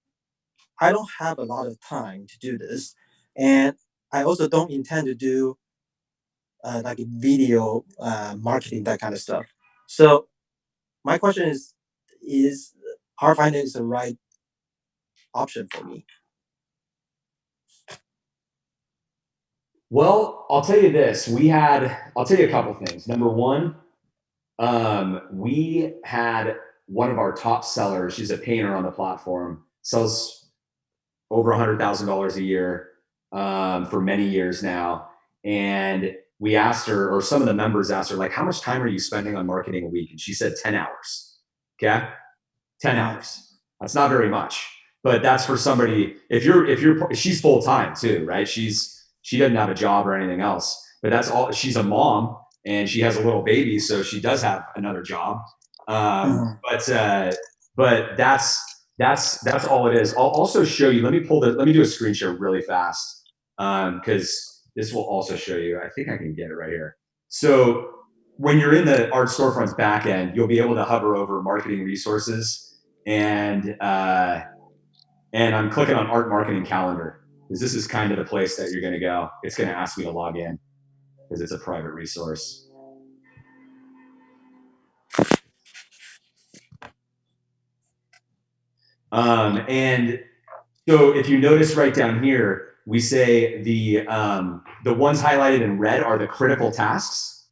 I don't have a lot of time to do this, and I also don't intend to do like video marketing, that kind of stuff. So my question is Art Finance the right option for me? Well, I'll tell you this. I'll tell you a couple things. Number one, we had one of our top sellers. She's a painter on the platform, sells over $100,000 a year for many years now. And we asked her, or some of the members asked her, like, how much time are you spending on marketing a week? And she said 10 hours. Okay. 10 hours. That's not very much, but that's for somebody, she's full time too, right? She doesn't have a job or anything else, but that's all. She's a mom and she has a little baby, so she does have another job. But that's all it is. I'll also show you. Let me do a screen share really fast, because this will also show you. I think I can get it right here. So when you're in the Art Storefronts backend, you'll be able to hover over marketing resources, and I'm clicking on Art Marketing Calendar because this is kind of the place that you're going to go. It's going to ask me to log in because it's a private resource. And so if you notice right down here, we say the ones highlighted in red are the critical tasks.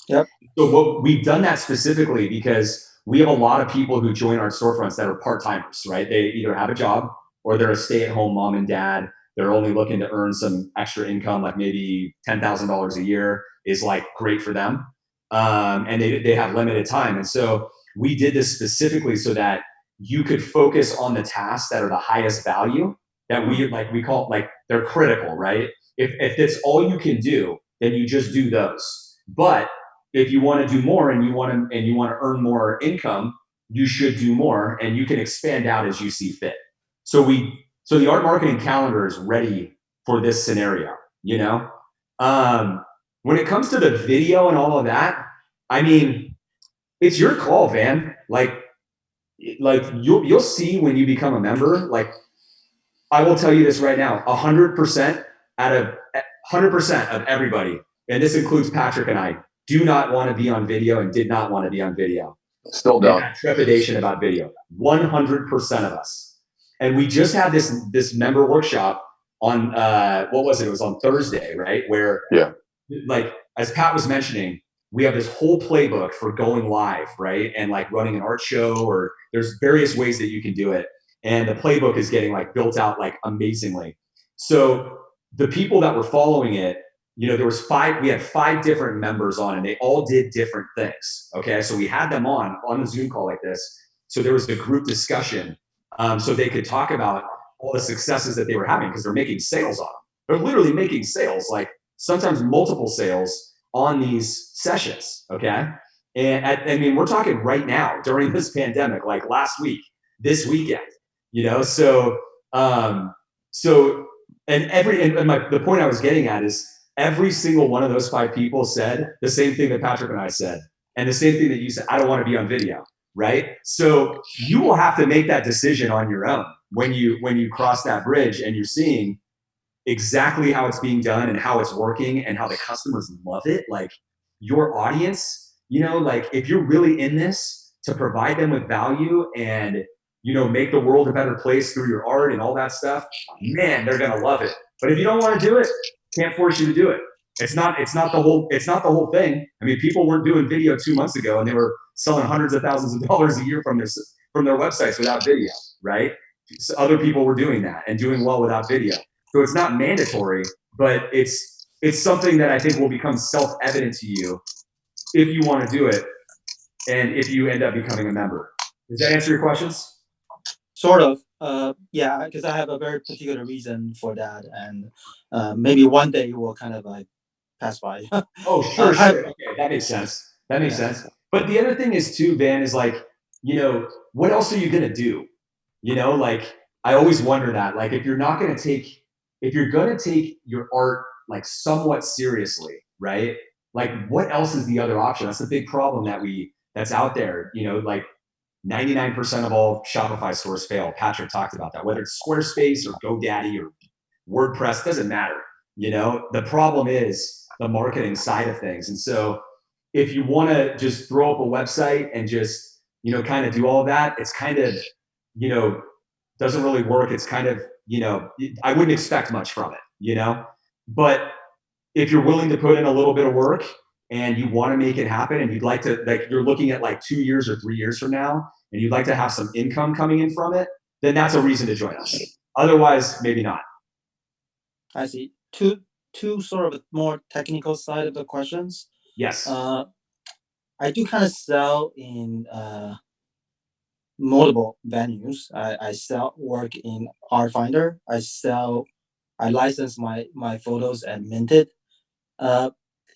Yep. So what we've done that specifically because we have a lot of people who join our storefronts that are part-timers, right? They either have a job or they're a stay-at-home mom and dad. They're only looking to earn some extra income, like maybe $10,000 a year is like great for them. And they have limited time. And so we did this specifically so that you could focus on the tasks that are the highest value that we call like they're critical, right? If it's all you can do, then you just do those. But if you want to do more and you want to earn more income, you should do more, and you can expand out as you see fit. So the Art Marketing Calendar is ready for this scenario. When it comes to the video and all of that, I mean, it's your call, Van. Like you'll see when you become a member. Like, I will tell you this right now: 100% of everybody, and this includes Patrick and I, do not want to be on video and did not want to be on video. Still don't. Trepidation about video. 100% of us. And we just had this member workshop on what was it? It was on Thursday, right? Where like as Pat was mentioning, we have this whole playbook for going live, right? And like running an art show, or there's various ways that you can do it. And the playbook is getting like built out like amazingly. So the people that were following it, we had 5 different members on, and they all did different things. Okay. So we had them on a Zoom call like this. So there was the group discussion. So they could talk about all the successes that they were having because they're making sales on them. They're literally making sales, like sometimes multiple sales on these sessions. Okay. And I mean, we're talking right now during this pandemic, like last week, this weekend, so the point I was getting at is every single one of those 5 people said the same thing that Patrick and I said, and the same thing that you said. I don't want to be on video, right? So you will have to make that decision on your own when you cross that bridge and you're seeing exactly how it's being done and how it's working and how the customers love it. Like your audience, like if you're really in this to provide them with value and make the world a better place through your art and all that stuff, man, they're gonna love it. But if you don't want to do it, can't force you to do it. It's not the whole thing. I mean, people weren't doing video 2 months ago, and they were selling hundreds of thousands of dollars a year from their websites without video, right? So other people were doing that and doing well without video. So it's not mandatory, but it's something that I think will become self-evident to you if you want to do it, and if you end up becoming a member. Does that answer your questions? Sort of. Yeah, because I have a very particular reason for that, and maybe one day it will kind of like pass by. Oh, sure. Okay, that makes sense. That makes sense. But the other thing is too, Van, is like, what else are you gonna do? Like I always wonder that. Like if you're gonna take your art like somewhat seriously, right? Like what else is the other option? That's the big problem that's out there. Like 99% of all Shopify stores fail. Patrick talked about that. Whether it's Squarespace or GoDaddy or WordPress, doesn't matter. The problem is the marketing side of things. And so if you want to just throw up a website and just, kind of do all of that, it's kind of, doesn't really work. It's kind of, I wouldn't expect much from it, but if you're willing to put in a little bit of work and you want to make it happen and you'd like to, like you're looking at like 2 years or 3 years from now and you'd like to have some income coming in from it, then that's a reason to join us. Otherwise, maybe not. I see. Two sort of more technical side of the questions. Yes. I do kind of sell in multiple venues. I sell work in Art Finder. I license my photos and Minted.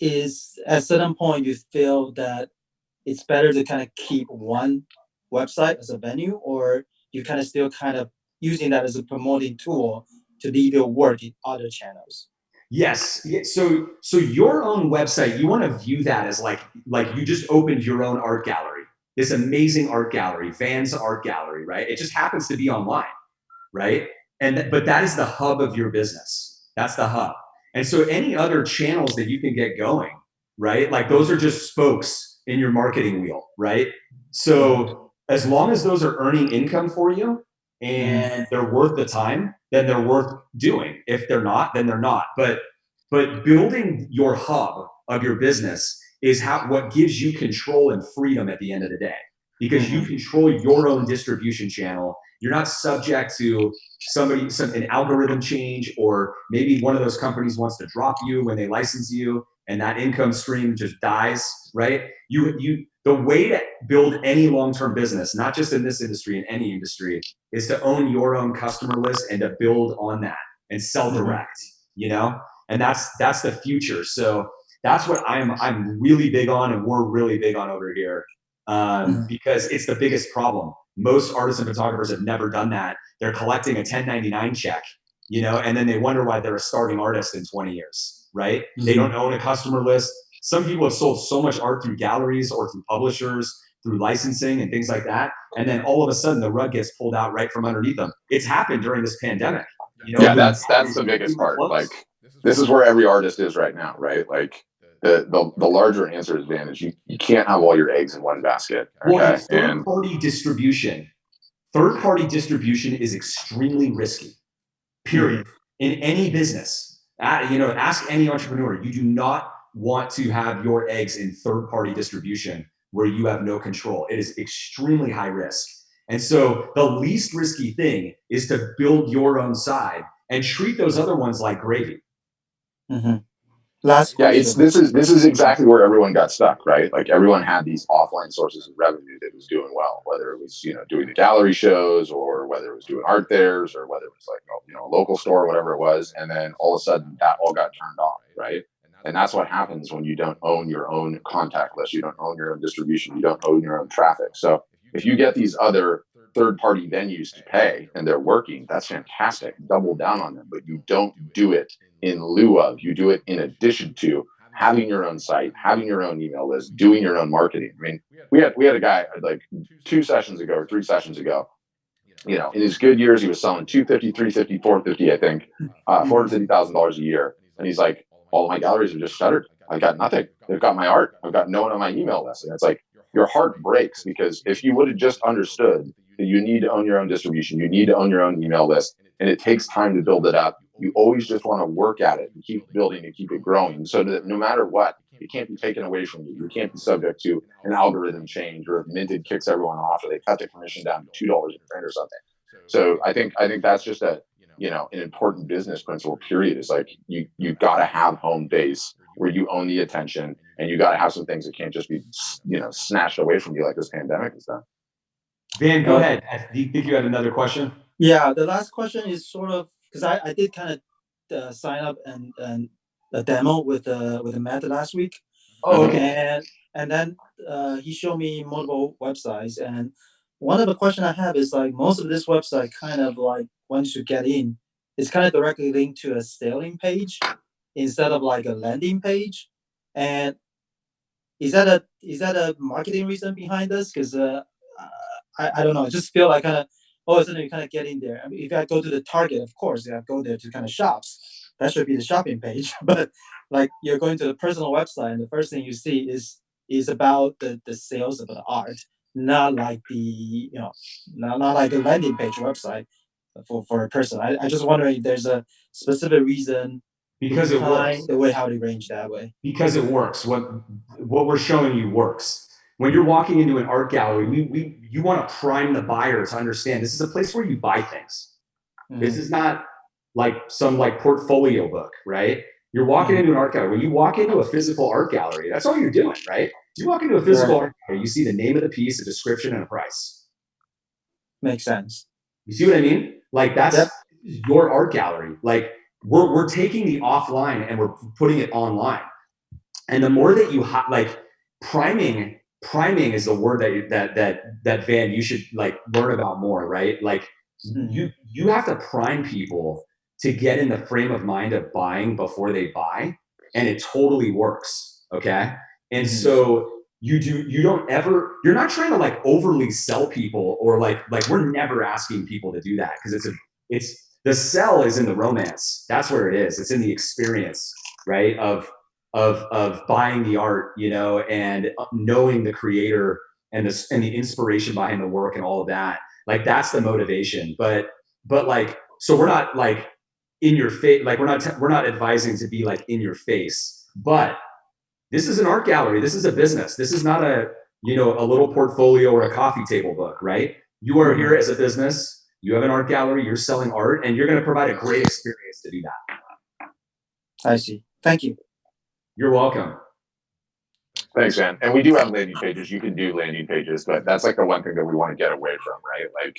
Is at a certain point you feel that it's better to kind of keep one website as a venue, or you kind of still kind of using that as a promoting tool to leave your work in other channels? Yes. So your own website, you want to view that as like you just opened your own art gallery, this amazing art gallery, Van's Art Gallery, right? It just happens to be online, right? But that is the hub of your business. That's the hub. And so any other channels that you can get going, right? Like those are just spokes in your marketing wheel, right? So as long as those are earning income for you and they're worth the time, then they're worth doing. If they're not, then they're not. But building your hub of your business is what gives you control and freedom at the end of the day, because you control your own distribution channel. You're not subject to an algorithm change, or maybe one of those companies wants to drop you when they license you and that income stream just dies, right? The way to build any long-term business, not just in this industry, in any industry, is to own your own customer list and to build on that and sell direct, and that's the future. So that's what I'm really big on, and we're really big on over here, because it's the biggest problem. Most artists and photographers have never done that. They're collecting a 1099 check, and then they wonder why they're a starting artist in 20 years, right? They don't own a customer list. Some people have sold so much art through galleries or through publishers, through licensing and things like that. And then all of a sudden the rug gets pulled out right from underneath them. It's happened during this pandemic. Yeah, that's the biggest part. Like this is where every artist is right now, right? Like the larger answer is, Van, is you can't have all your eggs in one basket. Okay? Well, third-party distribution is extremely risky, period. In any business, ask any entrepreneur. You do not want to have your eggs in third-party distribution where you have no control. It is extremely high risk. And so the least risky thing is to build your own side and treat those other ones like gravy. Last question. This is exactly where everyone got stuck, right? Like everyone had these offline sources of revenue that was doing well, whether it was doing the gallery shows, or whether it was doing art fairs, or whether it was like a local store, whatever it was, and then all of a sudden that all got turned off, right? And that's what happens when you don't own your own contact list, you don't own your own distribution, you don't own your own traffic. So if you get these other third-party venues to pay and they're working, that's fantastic. Double down on them, but you don't do it in lieu of. You do it in addition to having your own site, having your own email list, doing your own marketing. I mean, we had a guy like 2 sessions ago or 3 sessions ago. In his good years, he was selling $250, $350, $450, I think, $450,000 a year, and he's like, all of my galleries are just shuttered. I've got nothing. They've got my art. I've got no one on my email list. And it's like, your heart breaks, because if you would have just understood that you need to own your own distribution, you need to own your own email list, and it takes time to build it up, you always just want to work at it and keep building and keep it growing, so that no matter what, it can't be taken away from you. You can't be subject to an algorithm change, or if Minted kicks everyone off, or they cut the commission down to $2 a print or something. So I think that's just an important business principle. Period. Is like you got to have home base where you own the attention, and you got to have some things that can't just be snatched away from you like this pandemic has done. Van, go ahead. Do you think you had another question? Yeah, the last question is sort of because I did kind of sign up and a demo with Matt last week. Oh, okay. And then he showed me multiple websites, and one of the question I have is like most of this website kind of like once you get in, it's kind of directly linked to a selling page instead of like a landing page. And is that a marketing reason behind this? Because I don't know. I just feel like kind of all of a sudden you kind of get in there. I mean, if I go to the Target, of course, I go there to kind of shops. That should be the shopping page. But like you're going to the personal website, and the first thing you see is about the sales of the art, not like not like a landing page website for a person. I just wondering if there's a specific reason Because it works. the way how they range that way. Because it works. What we're showing you works. When you're walking into an art gallery, you want to prime the buyer to understand this is a place where you buy things. Mm-hmm. This is not like some like portfolio book, right? You're walking into an art gallery. When you walk into a physical art gallery, that's all you're doing, right? You walk into a physical art gallery, you see the name of the piece, a description, and a price. Makes sense. You see what I mean? Like that's your art gallery. Like we're taking the offline and we're putting it online. And the more that you like priming is the word that Van you should like learn about more, right? Like you have to prime people to get in the frame of mind of buying before they buy, and it totally works. Okay. And so you're not trying to like overly sell people, or like we're never asking people to do that, because it's the sell is in the romance. That's where it is. It's in the experience, right? Of buying the art, and knowing the creator and the inspiration behind the work and all of that. Like that's the motivation. But like, so we're not like in your face. Like we're not advising to be like in your face. But this is an art gallery. This is a business. This is not a little portfolio or a coffee table book, right? You are here as a business. You have an art gallery. You're selling art, and you're going to provide a great experience to do that. I see. Thank you. You're welcome. Thanks, Van. And we do have landing pages. You can do landing pages, but that's like the one thing that we want to get away from, right? Like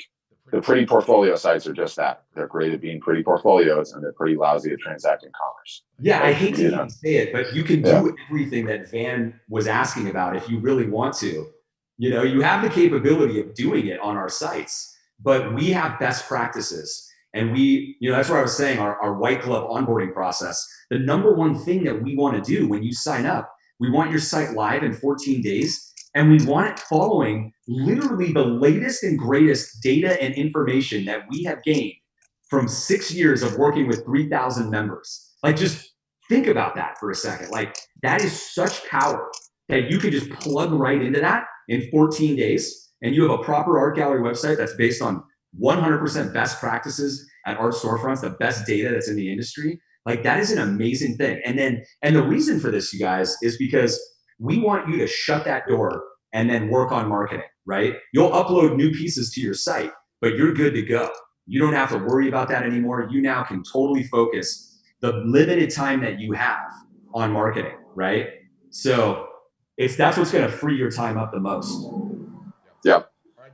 the pretty portfolio sites are just that. They're great at being pretty portfolios, and they're pretty lousy at transacting commerce. Yeah, I hate to even say it, but you can do everything that Van was asking about if you really want to. You have the capability of doing it on our sites, but we have best practices. And that's where I was saying our white glove onboarding process. The number one thing that we want to do when you sign up, we want your site live in 14 days, and we want it following literally the latest and greatest data and information that we have gained from 6 years of working with 3,000 members. Like, just think about that for a second. Like, that is such power that you can just plug right into that in 14 days, and you have a proper art gallery website that's based on 100% best practices at Art Storefronts, the best data that's in the industry. Like, that is an amazing thing. And the reason for this, you guys, is because we want you to shut that door and then work on marketing, right? You'll upload new pieces to your site, but you're good to go. You don't have to worry about that anymore. You now can totally focus the limited time that you have on marketing, right? So that's what's going to free your time up the most. Yep.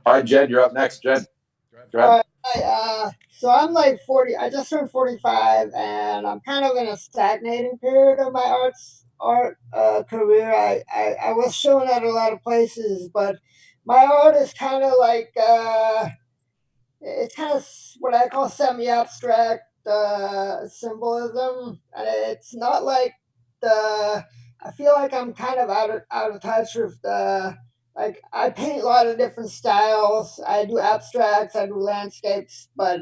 All right, Jed, you're up next. Jed, go ahead. So I'm like 40. I just turned 45, and I'm kind of in a stagnating period of my art career. I was shown at a lot of places, but my art is kind of like it's kind of what I call semi-abstract symbolism, and it's not like the. I feel like I'm kind of out of touch with the. Like, I paint a lot of different styles. I do abstracts, I do landscapes, but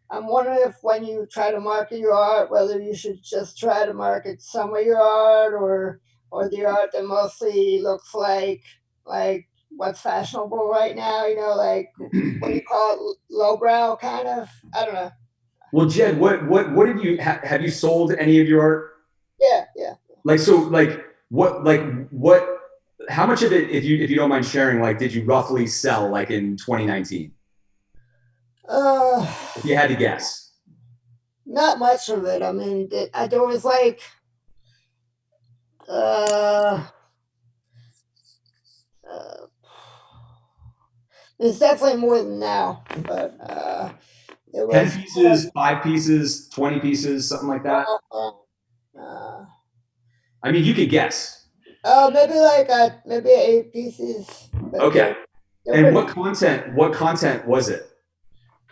I'm wondering if when you try to market your art, whether you should just try to market some of your art or the art that mostly looks like what's fashionable right now. You know, like what do you call it, lowbrow kind of. I don't know. Well, Jed, what have you have you sold any of your art? Yeah, yeah. Like so, what? How much of it, if you don't mind sharing, like did you roughly sell like in 2019? If you had to guess. Not much of it. I mean, there was like uh, uh, it's definitely more than now, but it 10 was pieces, 5 pieces, 20 pieces, something like that. uh, I mean, you could guess. maybe like maybe 8 pieces. But Okay. they're And pretty, what content was it?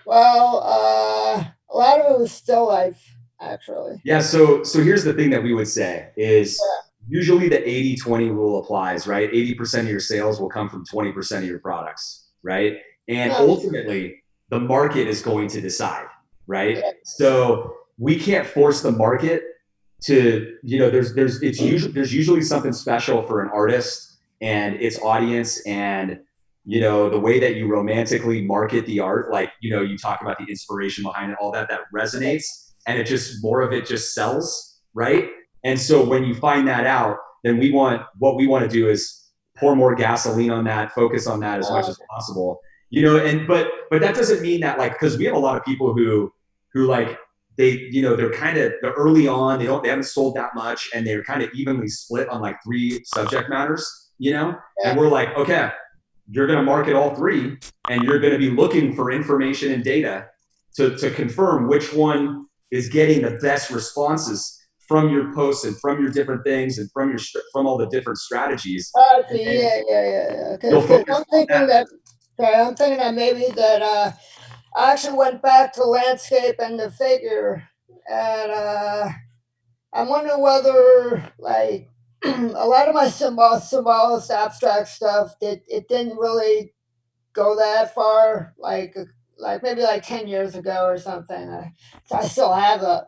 well, a lot of it was still life, actually. Yeah, so here's the thing that we would say is usually the 80-20 rule applies, right? 80% of your sales will come from 20% of your products, right? And Yeah. ultimately, the market is going to decide, right? Yeah. So we can't force the market to, there's usually something special for an artist and its audience, and the way that you romantically market the art, like you talk about the inspiration behind it, all that resonates, and it just more of it just sells, right? And so when you find that out, then what we want to do is pour more gasoline on that, focus on that as much as possible, and but that doesn't mean that, like, because we have a lot of people who like, they're early on, they haven't sold that much, and they're kind of evenly split on like 3 subject matters, and we're like, okay, you're going to market all 3, and you're going to be looking for information and data to confirm which one is getting the best responses from your posts and from your different things and from all the different strategies. Yeah. I'm thinking that maybe that I actually went back to landscape and the figure, and I'm wondering whether like a lot of my symbolist abstract stuff, it didn't really go that far, like maybe like 10 years ago or something. So I still have a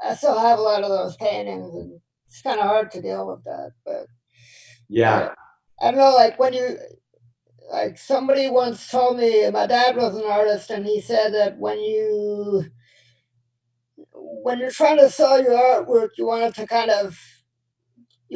lot of those paintings, and it's kind of hard to deal with that. But Yeah. I don't know, like somebody once told me, my dad was an artist, and he said that when you're trying to sell your artwork, you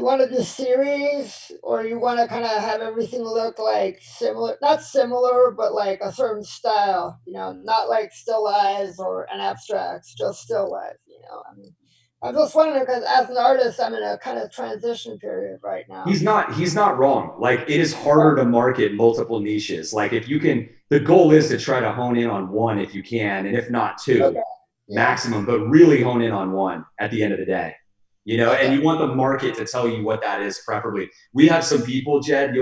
want to do series, or you want to kind of have everything look like similar, not similar, but like a certain style, not like still lives or an abstracts, just still life, I mean, I'm just wondering, because as an artist, I'm in a kind of transition period right now. He's not wrong. Like, it is harder to market multiple niches. Like, if you can, the goal is to try to hone in on one if you can, and if not 2, maximum, but really hone in on one at the end of the day. And you want the market to tell you what that is, preferably. We have some people, Jed,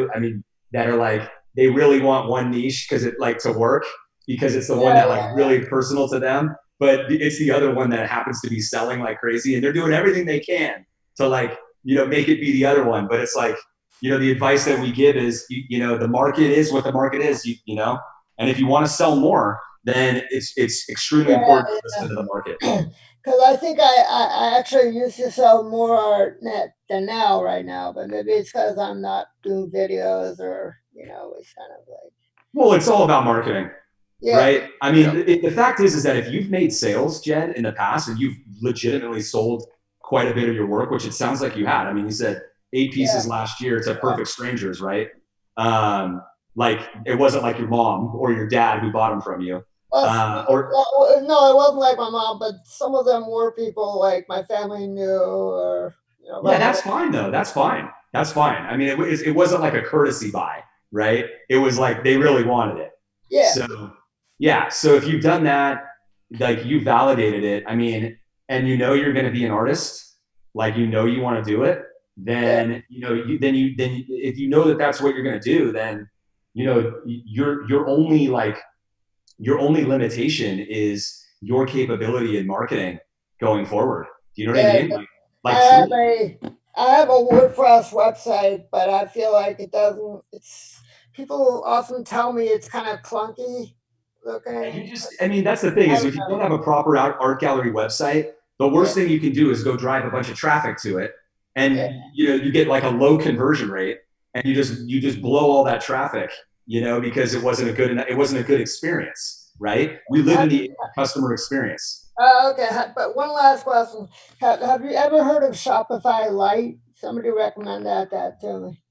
that are like, they really want one niche because it like to work, because it's the one that like really personal to them, but it's the other one that happens to be selling like crazy, and they're doing everything they can to like, make it be the other one. But it's like, the advice that we give is, the market is what the market is, and if you want to sell more, then it's extremely important to listen to the market. Because I think I actually used to sell more art than now right now, but maybe it's because I'm not doing videos, or it's kind of like. Well, it's all about marketing, right? I mean, the fact is that if you've made sales, Jed, in the past, and you've legitimately sold quite a bit of your work, which it sounds like you had. I mean, you said 8 pieces last year to perfect strangers, right? Like, it wasn't like your mom or your dad who bought them from you. No, it wasn't like my mom, but some of them were people like my family knew, or yeah, that's fine though. That's fine. I mean, it wasn't like a courtesy buy, right? It was like they really wanted it. Yeah. So if you've done that, like, you validated it. I mean, and you're going to be an artist, like, you want to do it. Then then if you know that that's what you're going to do, then your only limitation is your capability in marketing going forward. Do you know what I mean? I have a WordPress website, but I feel like it doesn't. People often tell me it's kind of clunky looking. That's the thing, is if you don't have a proper art gallery website, the worst thing you can do is go drive a bunch of traffic to it, and you get like a low conversion rate, and you just blow all that traffic, because it wasn't a good experience, right? We live in the customer experience. Okay, but one last question: Have you ever heard of Shopify Lite? Somebody recommend that to me.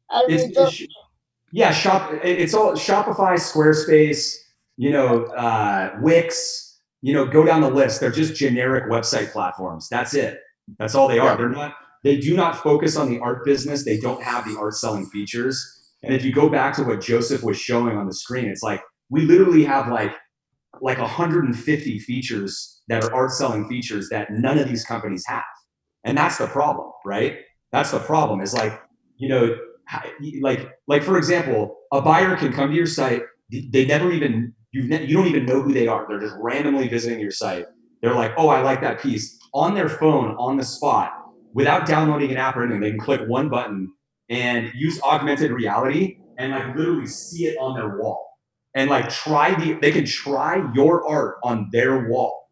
It's all Shopify, Squarespace, Wix, go down the list. They're just generic website platforms. That's it. That's all they are. They do not focus on the art business. They don't have the art selling features. And if you go back to what Joseph was showing on the screen, it's like we literally have like 150 features that are art selling features that none of these companies have. And that's the problem, right? That's the problem is like for example, a buyer can come to your site. They never even, you don't even know who they are. They're just randomly visiting your site. They're like, oh, I like that piece. On their phone, on the spot, without downloading an app or anything, they can click one button and use augmented reality and like literally see it on their wall. And like they can try your art on their wall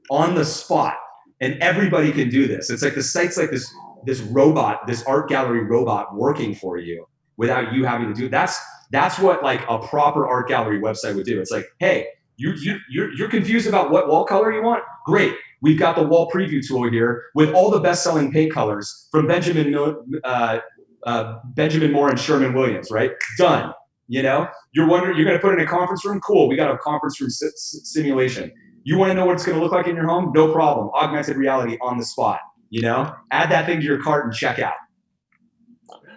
on the spot. And everybody can do this. It's like the site's like this robot, this art gallery robot working for you without you having to do it. That's what like a proper art gallery website would do. It's like, hey, you're confused about what wall color you want? Great. We've got the wall preview tool here with all the best-selling paint colors from Benjamin Moore and Sherman Williams, right? Done. You're wondering, you're going to put it in a conference room? Cool. We got a conference room simulation. You want to know what it's going to look like in your home? No problem. Augmented reality on the spot. Add that thing to your cart and check out.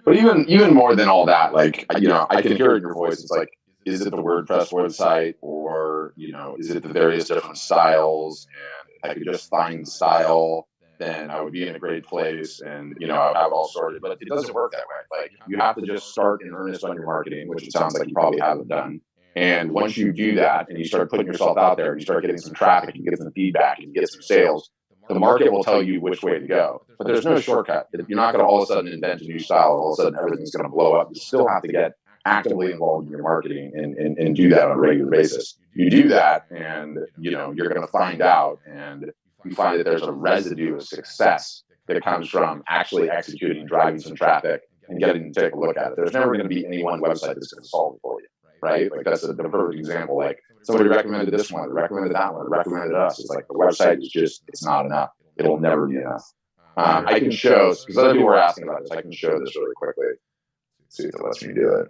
But even more than all that, like, I can hear it in your voice. It's like, is it the WordPress website, or, is it the various different styles? And if I could just find style, then I would be in a great place, and, I would have it all sorted. But it doesn't work that way. Like, you have to just start in earnest on your marketing, which it sounds like you probably haven't done. And once you do that and you start putting yourself out there and you start getting some traffic, you get some feedback, and you get some sales, the market will tell you which way to go. But there's no shortcut. You're not going to all of a sudden invent a new style and all of a sudden everything's going to blow up. You still have to get actively involved in your marketing and do that on a regular basis. You do that, and you're going to find out, and you find that there's a residue of success that comes from actually executing, driving some traffic, and getting to take a look at it. There's never going to be any one website that's going to solve it for you, right? Like, that's the perfect example. Like, somebody recommended this one, recommended that one, recommended us. It's like the website is just, it's not enough. It'll never be enough. I can show, because other people were asking about this, I can show this really quickly. Let's see if it lets me do it.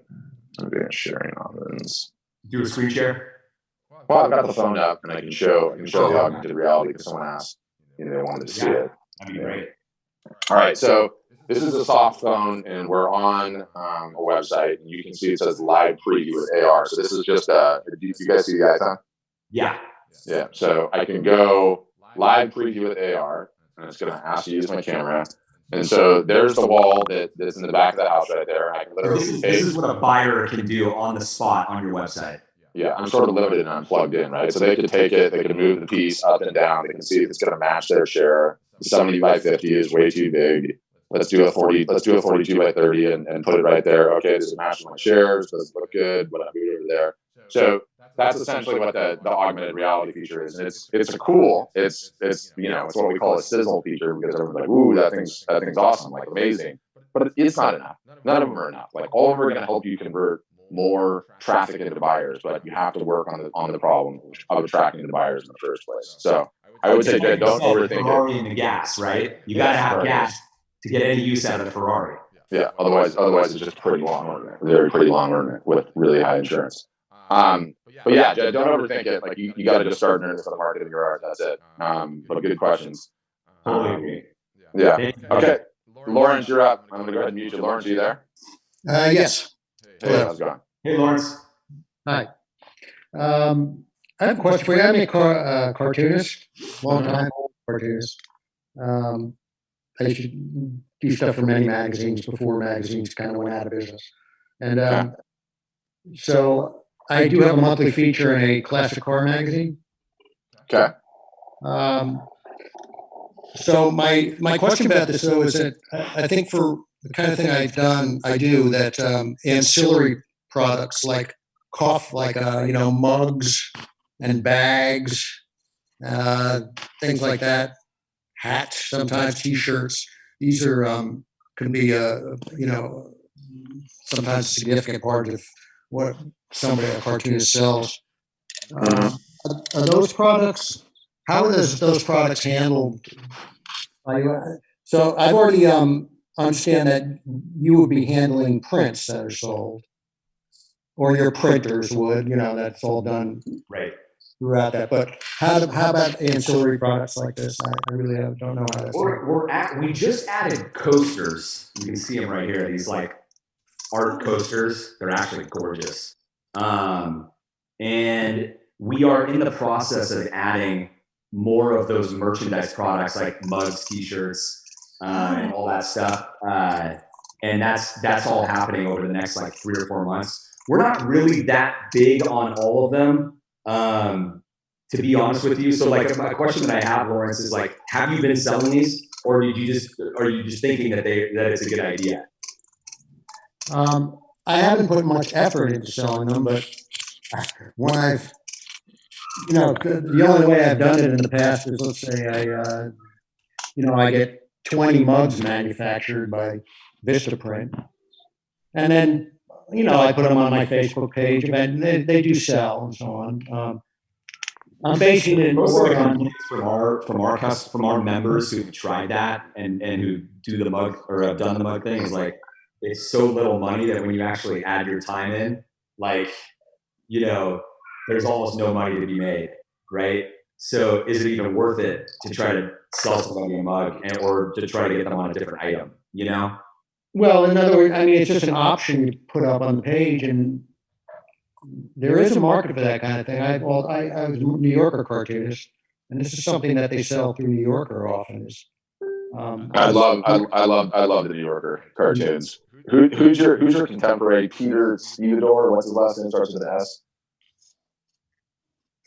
I'm doing sharing on this. Do a screen share? Well, I've got the phone up, and I can show the augmented reality because someone asked, they wanted to see it. That'd be great. All right, so this is a soft phone, and we're on a website, and you can see it says live preview with AR. So this is just do you guys see the icon? Yeah. Yeah. So I can go live preview with AR, and it's going to ask you to use my camera. And so there's the wall that's in the back of the house right there. I can literally this is what a buyer can do on the spot on your website. Yeah, I'm sort of limited and I'm plugged in, right? So they could take it, they could move the piece up and down. They can see if it's going to match their share. The 70 by 50 is way too big. Let's do a 40. Let's do a 42 by 30 and put it right there. Okay, does it match my shares? Does it look good? What I move over there? So that's essentially what the augmented reality feature is. And it's cool. It's it's what we call a sizzle feature, because everyone's like, ooh, that thing's awesome, like amazing. But it's not enough. None of them are enough. Like, all of them are going to help you convert more traffic into buyers, but you have to work on the problem of attracting the buyers in the first place. So I would say, Jed, don't overthink it. Ferrari and the gas, right? You got to have gas to get any use out of the Ferrari. Yeah. Otherwise it's just pretty long ornament, very pretty long ornament with really high insurance. But yeah, Jed, don't overthink it. Like, you got to just start earning for the market of your art. That's it. But good questions. Totally agree. Yeah. Okay. Lawrence, you're up. I'm going to go ahead and mute you. Lawrence, are you there? Yes. Hey, how's it going? Hey, Lawrence. Hi. I have a question for you. I'm a cartoonist, long time cartoonist. I used to do stuff for many magazines before magazines kind of went out of business. And so I do have a monthly feature in a classic car magazine. Okay. So my question about this, though, is that I think for the kind of thing I do that ancillary products like mugs and bags, things like that, hats, sometimes T-shirts. These are can be sometimes a significant part of what somebody, a cartoonist sells. Are those products? How are those products handled? So I've already understand that you would be handling prints that are sold, or your printers would. That's all done Right. throughout that. But how about ancillary products like this? I really don't know how that's. We just added coasters. You can see them right here. These like art coasters. They're actually gorgeous. And we are in the process of adding more of those merchandise products like mugs, t-shirts, and all that stuff. And that's all happening over the next like 3 or 4 months. We're not really that big on all of them, to be honest with you. So like a question that I have, Lawrence, is like, have you been selling these, or are you just thinking that it's a good idea? I haven't put much effort into selling them, but when I've, the only way I've done it in the past is, let's say I get 20 mugs manufactured by Vistaprint, and then, I put them on my Facebook page, and they do sell and so on. I'm basing it Most more of the on. complaints from our members who've tried that and who do the mug or have done the mug thing is like, it's so little money that when you actually add your time in, like, there's almost no money to be made, right? So is it even worth it to try to sell somebody a mug or to try to get them on a different item, Well, in other words, it's just an option you put up on the page, and there is a market for that kind of thing. I was a New Yorker cartoonist, and this is something that they sell through New Yorker often. I love the New Yorker cartoons. Who's your contemporary? Peter Stevedore? What's his last name? Starts with an S.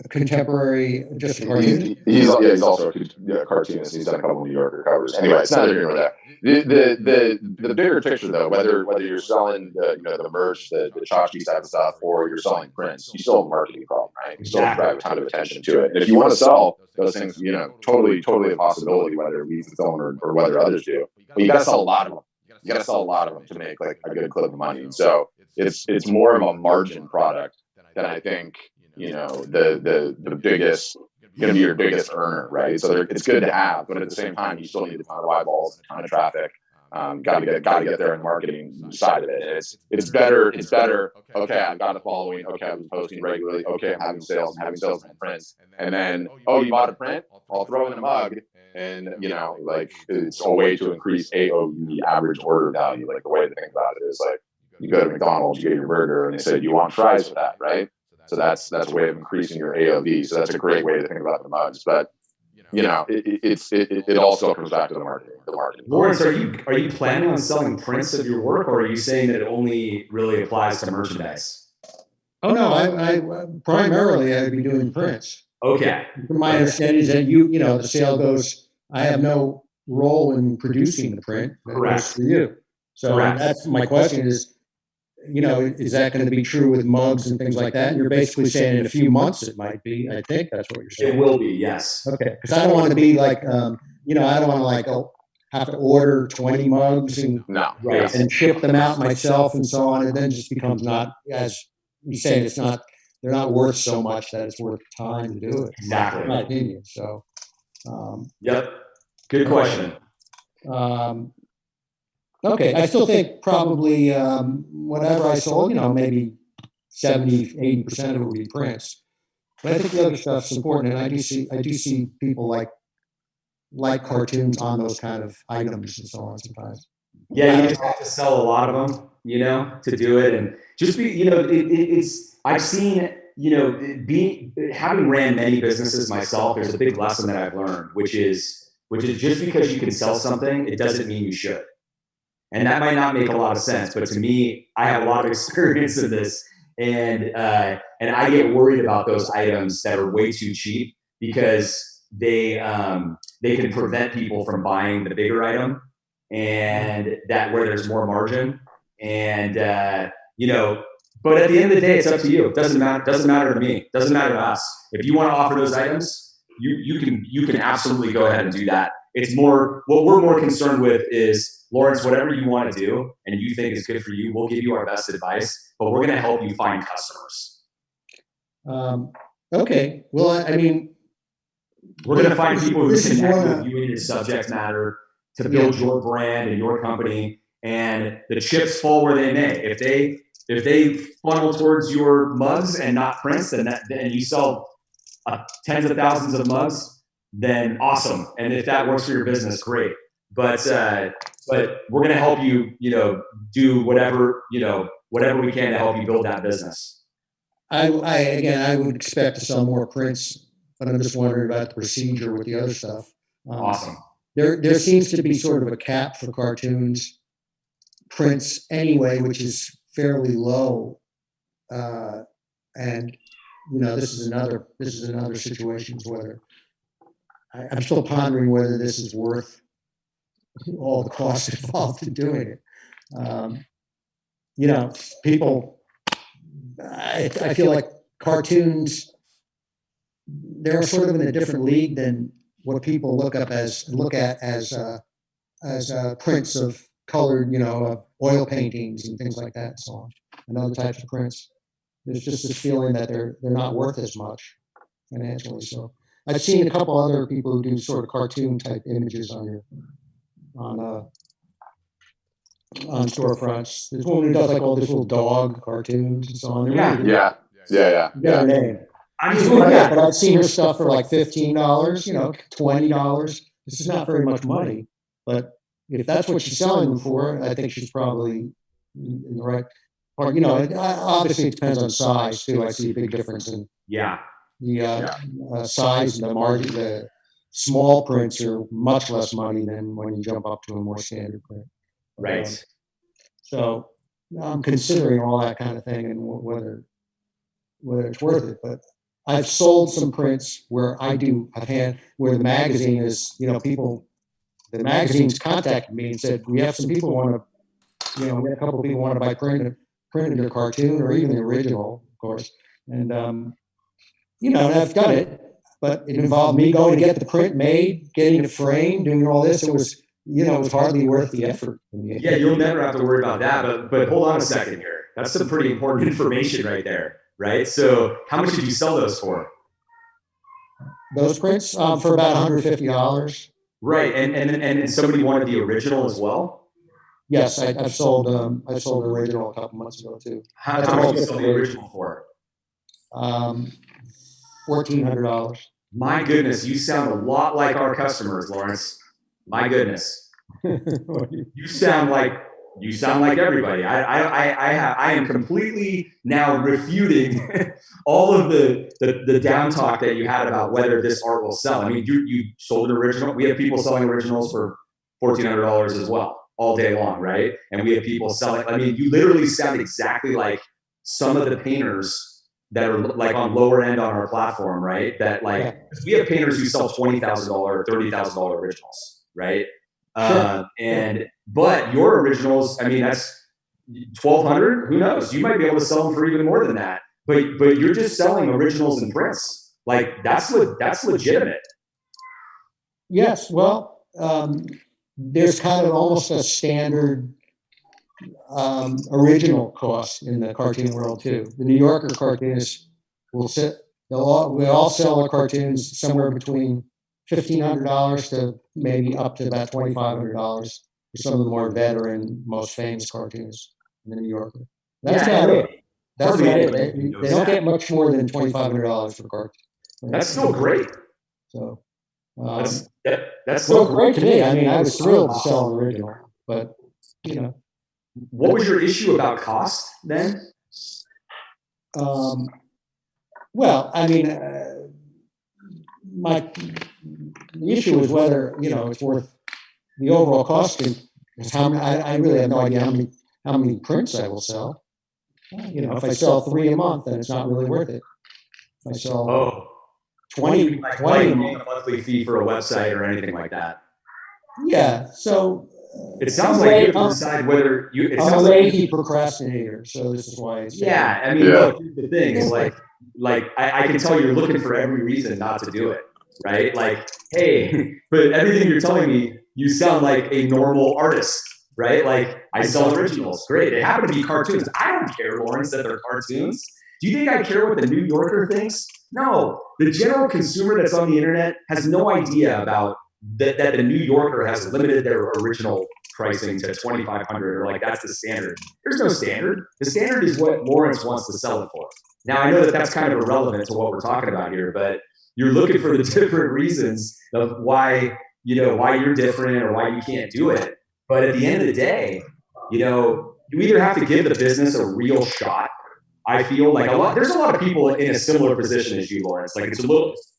A contemporary, just a cartoonist. He's also a cartoonist. He's done a couple of New Yorker covers. Anyway, it's neither here nor there. The bigger picture, though, whether you're selling the merch, the tchotchkes type of stuff, or you're selling prints, you still have a marketing problem, right? You still drive a ton of attention to it. And if you want to sell those things, totally a possibility, whether we fulfill or whether others do. But you got to sell a lot of them. You got to sell a lot of them to make like a good clip of money. And so it's more of a margin product than I think. The biggest going to be your biggest earner, right? So it's good to have, but at the same time, you still need a ton of eyeballs, a ton of traffic. Got to get there in the marketing side of it. And it's better. Okay, I've got a following. Okay, I'm posting regularly. Okay, I'm having sales in prints. And then, you bought a print? I'll throw in a mug. And it's a way to increase AOV, average order value. Like the way to think about it is like you go to McDonald's, you get your burger, and they say, "Do you want fries with that?" Right? So that's a way of increasing your AOV. So that's a great way to think about the mugs. But it also comes back to the marketing. Lawrence, are you planning on selling prints of your work, or are you saying that it only really applies to merchandise? Oh no, I primarily I'd be doing prints. Okay. My understanding is that the sale goes. I have no role in producing the print. Correct. For you. So that's my question is. Is that going to be true with mugs and things like that? And you're basically saying in a few months it might be. I think that's what you're saying. It will be, yes. Okay, because I don't want to be like, I don't want to have to order 20 mugs and ship them out myself and so on. And then it just becomes not, as you say, they're not worth so much that it's worth time to do it. Exactly. In my opinion. So. Yep. Good question. Okay, I still think probably whatever I sold, maybe 70-80% of it would be prints. But I think the other stuff's important, and I do see people like cartoons on those kind of items and so on sometimes. Yeah, you just have to sell a lot of them, to do it, and just be, it's. I've seen, having ran many businesses myself. There's a big lesson that I've learned, which is just because you can sell something, it doesn't mean you should. And that might not make a lot of sense, but to me, I have a lot of experience in this, and I get worried about those items that are way too cheap because they can prevent people from buying the bigger item, and that where there's more margin, and But at the end of the day, it's up to you. It doesn't matter. Doesn't matter to me. Doesn't matter to us. If you want to offer those items, you can absolutely go ahead and do that. It's more what we're more concerned with is Lawrence, whatever you want to do and you think is good for you, we'll give you our best advice, but we're going to help you find customers. Okay. Well, I mean, we're going to find people who connect with you and your subject matter to build your brand and your company, and the chips fall where they may. If they funnel towards your mugs and not prints, then you sell tens of thousands of mugs, then awesome. And if that works for your business, great. But we're going to help you, do whatever we can to help you build that business. I would expect to sell more prints, but I'm just wondering about the procedure with the other stuff. Awesome. There seems to be sort of a cap for cartoons, prints anyway, which is fairly low. And this is another situation whether I'm still pondering whether this is worth all the costs involved in doing it. People, I feel like cartoons, they're sort of in a different league than what people look at as prints of colored, oil paintings and things like that, and so on, and other types of prints. There's just this feeling that they're not worth as much financially. So I've seen a couple other people who do sort of cartoon type images on storefronts. There's one who does like all these little dog cartoons and so on. Yeah. Got a name. But I've seen her stuff for like $15, $20. This is not very much money, but if that's what she's selling them for, I think she's probably in the right part. Obviously it depends on size too. I see a big difference in the size and the margin. The small prints are much less money than when you jump up to a more standard print. Right. So I'm considering all that kind of thing and whether it's worth it. But I've sold some prints where where the magazine is, the magazine's contacted me and said, we have some people we have a couple of people want to buy printed their cartoon or even the original, of course. And, and I've done it, but it involved me going to get the print made, getting it framed, doing all this. It was hardly worth the effort. Yeah, you'll never have to worry about that. But hold on a second here. That's some pretty important information right there, right? So how much did you sell those for? Those prints for about $150. Right, and somebody wanted the original as well? Yes, I sold the original a couple months ago too. How much did you sell the original for? $1,400. My goodness, you sound a lot like our customers, Lawrence. My goodness, you sound like everybody. I am completely now refuting all of the down talk that you had about whether this art will sell. I mean, you sold an original. We have people selling originals for $1,400 as well, all day long, right? And we have people selling. I mean, you literally sound exactly like some of the painters that are like on lower end on our platform, right? That we have painters who sell $20,000, $30,000 originals. Right. Sure. But your originals, I mean, that's 1,200. Who knows? You might be able to sell them for even more than that. But you're just selling originals and prints. Like that's legitimate. Yes. Well, there's kind of almost a standard original cost in the cartoon world too. The New Yorker cartoonists we all sell our cartoons somewhere between $1,500 to maybe up to about $2,500 for some of the more veteran, most famous cartoonists in the New Yorker. That's about it. That's about it. They don't get much more than $2,500 for cartoons. That's still great. So that's still great to me. I mean, I was thrilled to sell an original, but What was your issue about cost then? Well, I mean, the issue is whether it's worth the overall cost. I really have no idea how many prints I will sell. If I sell 3 a month, then it's not really worth it. If I sell 20 like a monthly fee for a website or anything like that. Yeah. So it sounds like you have to decide whether you. I'm a lazy procrastinator, so this is why. I mean, look, the thing is like I can tell you're looking for every reason not to do it, right? Like, hey, but everything you're telling me, you sound like a normal artist. right? Like, I sell originals. Great. They happen to be cartoons. I don't care, Lawrence, that they're cartoons. Do you think I care what the New Yorker thinks? No. The general consumer that's on the internet has no idea about that the New Yorker has limited their original pricing to $2,500, or like that's the standard. There's no standard. The standard is what Lawrence wants to sell it for. Now, I know that that's kind of irrelevant to what we're talking about here, but you're looking for the different reasons of why you're different or why you can't do it. But at the end of the day, you either have to give the business a real shot. I feel like there's a lot of people in a similar position as you, Lawrence. Like,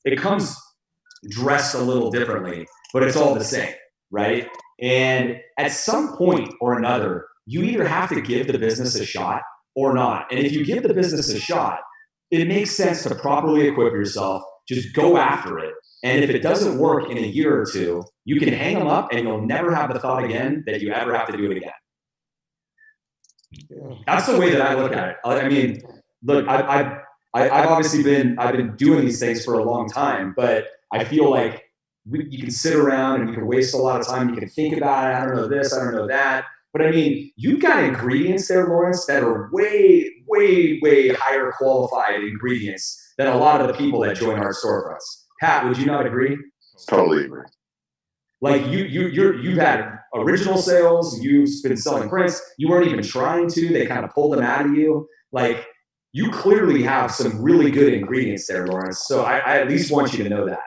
it comes dressed a little differently, but it's all the same, right? And at some point or another, you either have to give the business a shot or not. And if you give the business a shot, it makes sense to properly equip yourself, just go after it. And if it doesn't work in a year or two, you can hang them up and you'll never have the thought again that you ever have to do it again. That's the way that I look at it. I mean, look, I've obviously been doing these things for a long time, but I feel like you can sit around and you can waste a lot of time. You can think about it. I don't know this, I don't know that. But I mean, you've got ingredients there, Lawrence, that are way, way, way higher qualified ingredients than a lot of the people that join Art Storefronts. Pat, would you not agree? Totally agree. Like you've had original sales, you've been selling prints, you weren't even trying to, they kind of pulled them out of you. Like, you clearly have some really good ingredients there, Lawrence. So I at least want you to know that.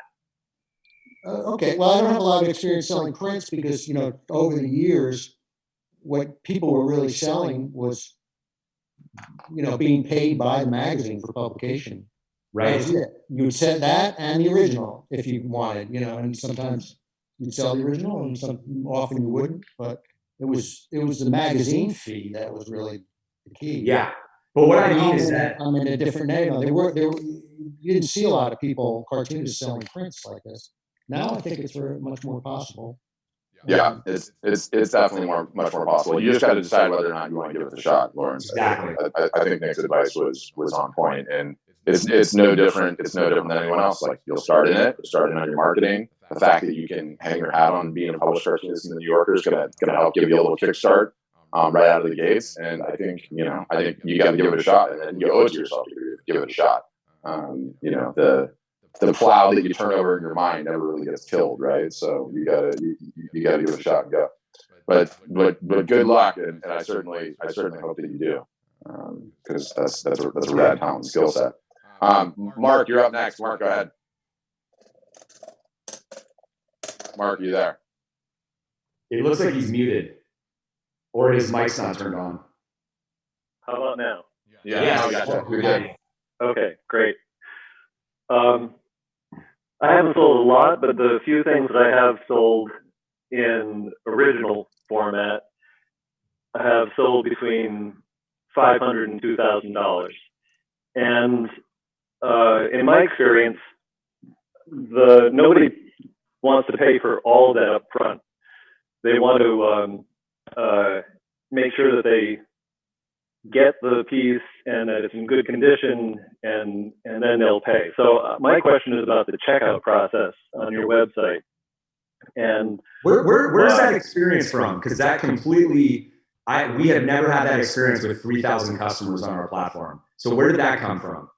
Okay, well, I don't have a lot of experience selling prints because, over the years, what people were really selling was, being paid by the magazine for publication. Right. That was it. You would sell that and the original if you wanted, and sometimes you'd sell the original and often you wouldn't, but it was the magazine fee that was really the key. Yeah. But what I mean is that I'm in a different name. You didn't see a lot of people, cartoonists, selling prints like this. Now I think it's much more possible. Yeah, it's definitely much more possible. You just got to decide whether or not you want to give it a shot, Lawrence. Exactly. I think Nick's advice was on point, and it's no different. It's no different than anyone else. Like, you'll start in it, on your marketing. The fact that you can hang your hat on being a published cartoonist in the New Yorker is gonna help give you a little kickstart right out of the gates. And I think you got to give it a shot, and then you owe it to yourself to give it a shot. The plow that you turn over in your mind never really gets tilled, right? So you gotta give it a shot and go. But good luck, and I certainly hope that you do, because that's a rad talent skill set. Mark, you're up next. Mark, go ahead. Mark, are you there? it looks like he's muted, or his mic's not turned on. How about now? Yeah, I gotcha. You're good. Okay, great. I haven't sold a lot, but the few things that I have sold in original format, I have sold between $500 and $2,000. And in my experience, nobody wants to pay for all of that up front. They want to make sure that they get the piece and that it's in good condition, and then they'll pay. So my question is about the checkout process on your website. And where's that experience from? Because that completely, we have never had that experience with 3,000 customers on our platform. So where did that come from?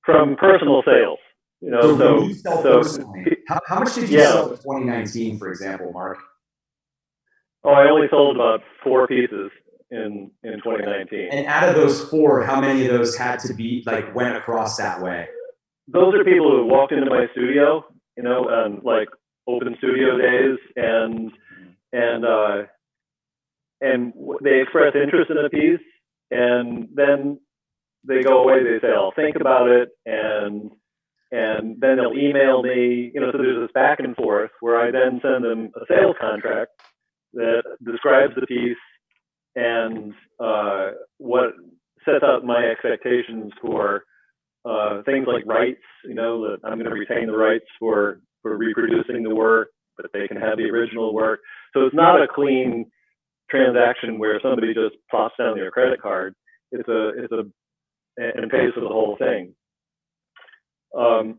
From personal sales. So you sell personally. How much did you sell in 2019, for example, Mark? Oh, I only sold about 4 pieces in 2019. And out of those 4, how many of those had to be went across that way? Those are people who walked into my studio, like open studio days, and they express interest in a piece, and then they go away. They say, "I'll think about it," and then they'll email me. So there's this back and forth where I then send them a sales contract that describes the piece and what sets out my expectations for things like rights, that I'm going to retain the rights for reproducing the work, but they can have the original work. So it's not a clean transaction where somebody just plops down their credit card. And pays for the whole thing. So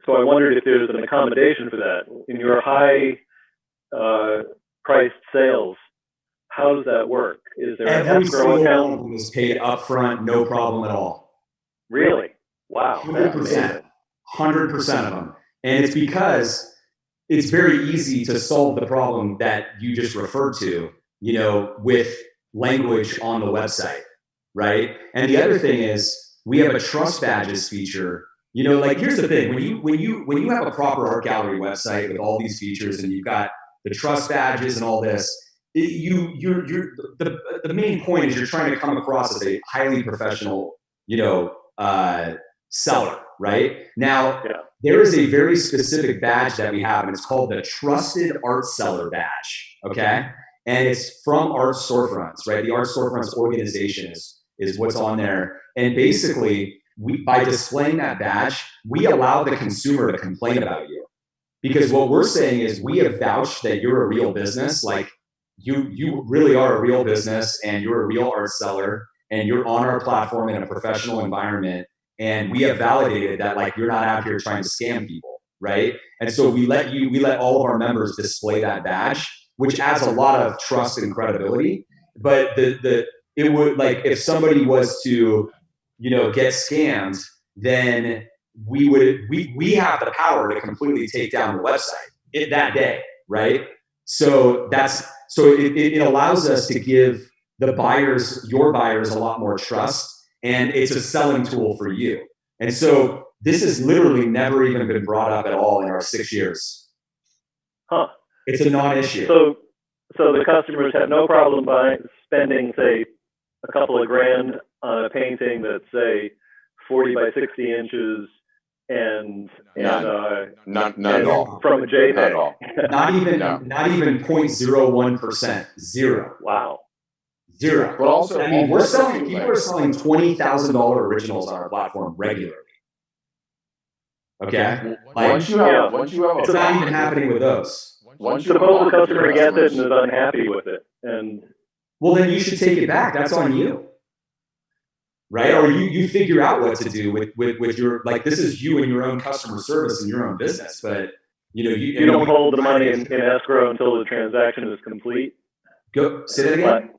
I wondered if there's an accommodation for that. In your high priced sales, how does that work? Is there an Every escrow single one account? of them is paid upfront, no problem at all. Really? Wow, that's 100%. amazing. 100% of them. And it's because it's very easy to solve the problem that you just referred to, you know, with language on the website, right? And the other thing is we have a trust badges feature. You know, like here's the thing: when you have a proper art gallery website with all these features, and you've got the trust badges and all this, the main point is you're trying to come across as a highly professional, you know, seller, right? Now, there is a very specific badge that we have, and it's called the Trusted Art Seller Badge, okay? And it's from Art Storefronts, right? The Art Storefronts organization is what's on there. And basically, by displaying that badge, we allow the consumer to complain about you. Because what we're saying is we have vouched that you're a real business, like you really are a real business and you're a real art seller and you're on our platform in a professional environment. And we have validated that like you're not out here trying to scam people, right? And so we let all of our members display that badge, which adds a lot of trust and credibility. But it would, like, if somebody was to, you know, get scammed, then we have the power to completely take down the website that day, right? So it allows us to give the buyers, your buyers, a lot more trust, and it's a selling tool for you. And so this has literally never even been brought up at all in our 6 years. Huh. It's a non-issue. So the customers have no problem spending, say, a couple of grand on a painting that's, say, 40 by 60 inches and none at all. From a JPEG. Not at all. Not even 0.01%. Zero. Wow. Zero. But also, I mean, people are selling $20,000 originals on our platform regularly. Okay. Once you have it's not even happening with those. Suppose the customer gets it and is unhappy with it, and well, then you should take it back. That's on you, right? Or you figure out what to do with your, like, this is you and your own customer service and your own business. But you know, you don't hold the money in escrow until the transaction is complete. Go say that again.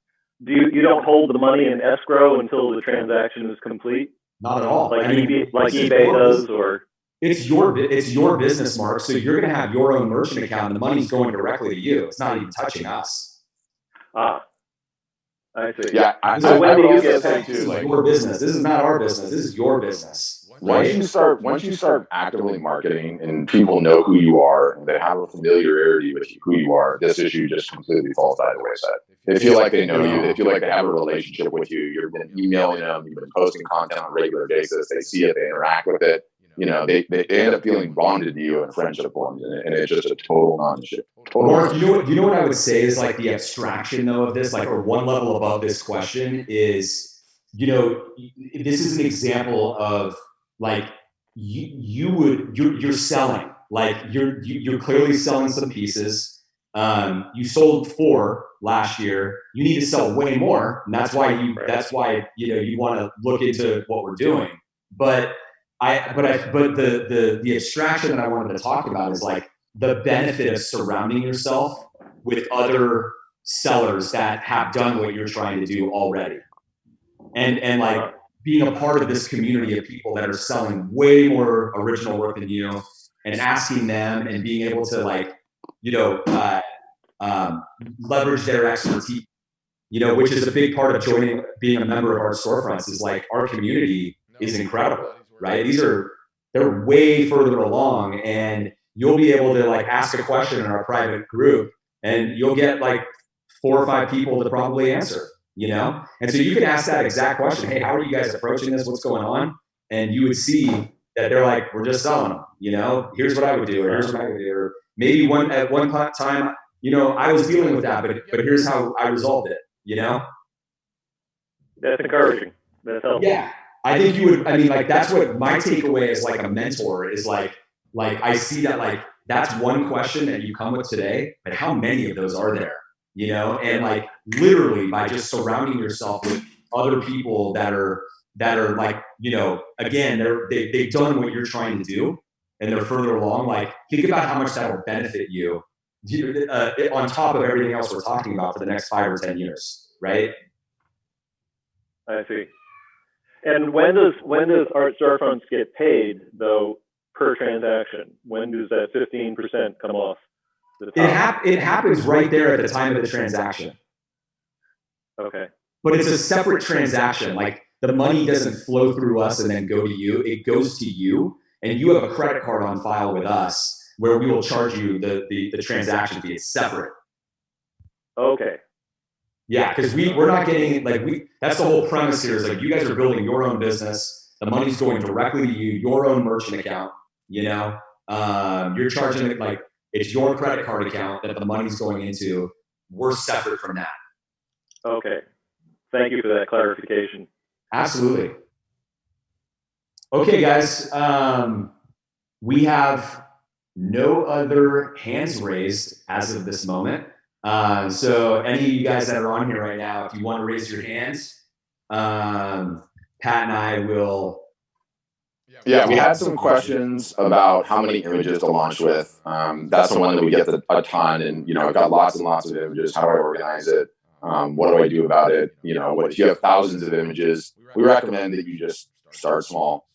You don't hold the money in escrow until the transaction is complete? Not at all. Like eBay does, or it's your business, Mark. So you're going to have your own merchant account, and the money's going directly to you. It's not even touching us. Ah, I see. Yeah. So when do you get paid too? Like, your business. This is not our business. This is your business. Once you start actively marketing and people know who you are and they have a familiarity with who you are, this issue just completely falls by the wayside. They feel like they know you. They feel like they have a relationship with you. You've been emailing them. You've been posting content on a regular basis. They see it. They interact with it. You know, they end up feeling bonded to you and friendship forms, and it's just a total non-issue. Mark, you know what I would say is like the abstraction though of this, like, or one level above this question is, you know, this is an example of like you're selling, like you're clearly selling some pieces. You sold 4 last year. You need to sell way more, and that's why you know you want to look into what we're doing. But the abstraction that I wanted to talk about is like the benefit of surrounding yourself with other sellers that have done what you're trying to do already, and like being a part of this community of people that are selling way more original work than you, and asking them and being able to, like, you know, leverage their expertise, you know, which is a big part of being a member of Art Storefronts, is like our community is incredible, right? They're way further along, and you'll be able to like ask a question in our private group and you'll get like 4 or 5 people to probably answer, you know? And so you can ask that exact question. Hey, how are you guys approaching this? What's going on? And you would see that they're like, we're just selling them, you know, here's what I would do, or here's what I would do. Or maybe at one time, you know, I was dealing with that, but here's how I resolved it, you know? That's encouraging. That's helpful. Yeah. I think you would, I mean, like, that's what my takeaway is, like a mentor is like I see that, like, that's one question that you come with today, but how many of those are there, you know? And like literally by just surrounding yourself with other people that are like, you know, again, they've done what you're trying to do and they're further along. Like, think about how much that will benefit you on top of everything else we're talking about for the next 5 or 10 years, right? I see. And when does Art Storefronts get paid though per transaction? When does that 15% come off the top? It happens right there at the time of the transaction. Okay. But it's a separate transaction. Like the money doesn't flow through us and then go to you. It goes to you, and you have a credit card on file with us where we will charge you the transaction fee. It's separate. Okay. Yeah, because we're not getting that's the whole premise here is like you guys are building your own business. The money's going directly to you, your own merchant account. You know, you're charging it like it's your credit card account that the money's going into. We're separate from that. Okay. Thank you for that clarification. Absolutely. Okay, guys. We have no other hands raised as of this moment. So any of you guys that are on here right now, if you want to raise your hands, Pat and I will. Yeah, we had some questions about how many images to launch with. That's the one that we get a ton, and I've got lots and lots of images. How do I organize it? What do I do about it? If you have thousands of images, we recommend that you just start small.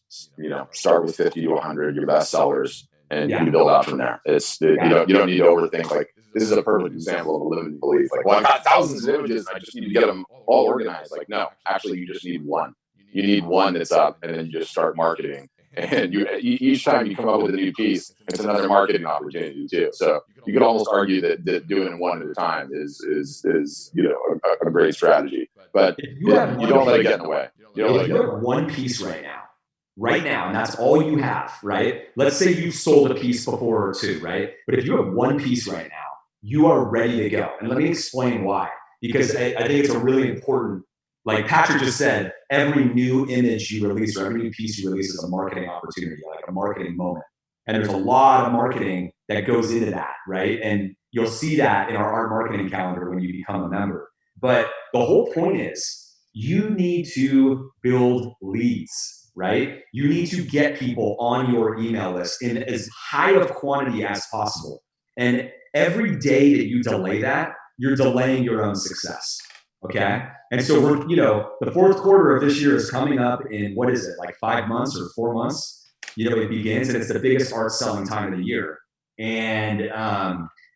Start with 50 to 100, your best sellers, and you build out from there. You don't need to overthink. Like this is a perfect example of a limiting belief. Like, well, I've got thousands of images, and I just need to get them all organized. Like, no, actually, you just need one. You need one that's up, and then you just start marketing. And each time you come up with a new piece, it's another marketing opportunity too. So you could almost argue that doing one at a time is a great strategy. But you don't let it get in the way. If you have one piece right now, and that's all you have, right? Let's say you've sold a piece before or two, right? But if you have one piece right now, you are ready to go. And let me explain why. Because I think it's a really important. Like Patrick just said, every new image you release or every new piece you release is a marketing opportunity, like a marketing moment. And there's a lot of marketing that goes into that, right? And you'll see that in our art marketing calendar when you become a member. But the whole point is you need to build leads, right? You need to get people on your email list in as high of quantity as possible. And every day that you delay that, you're delaying your own success. Okay. And so we're, the fourth quarter of this year is coming up in, what is it, like 5 months or 4 months? It begins, and it's the biggest art selling time of the year. And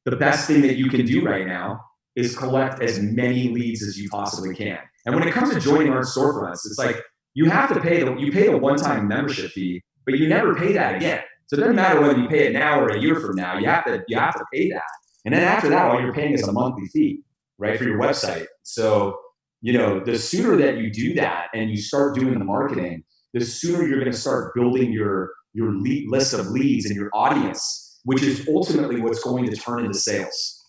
the best thing that you can do right now is collect as many leads as you possibly can. And when it comes to joining Art Storefronts, it's like you have to pay the one-time membership fee, but you never pay that again. So it doesn't matter whether you pay it now or a year from now. You have to pay that. And then after that, all you're paying is a monthly fee, right, for your website. So, the sooner that you do that and you start doing the marketing, the sooner you're going to start building your list of leads and your audience, which is ultimately what's going to turn into sales.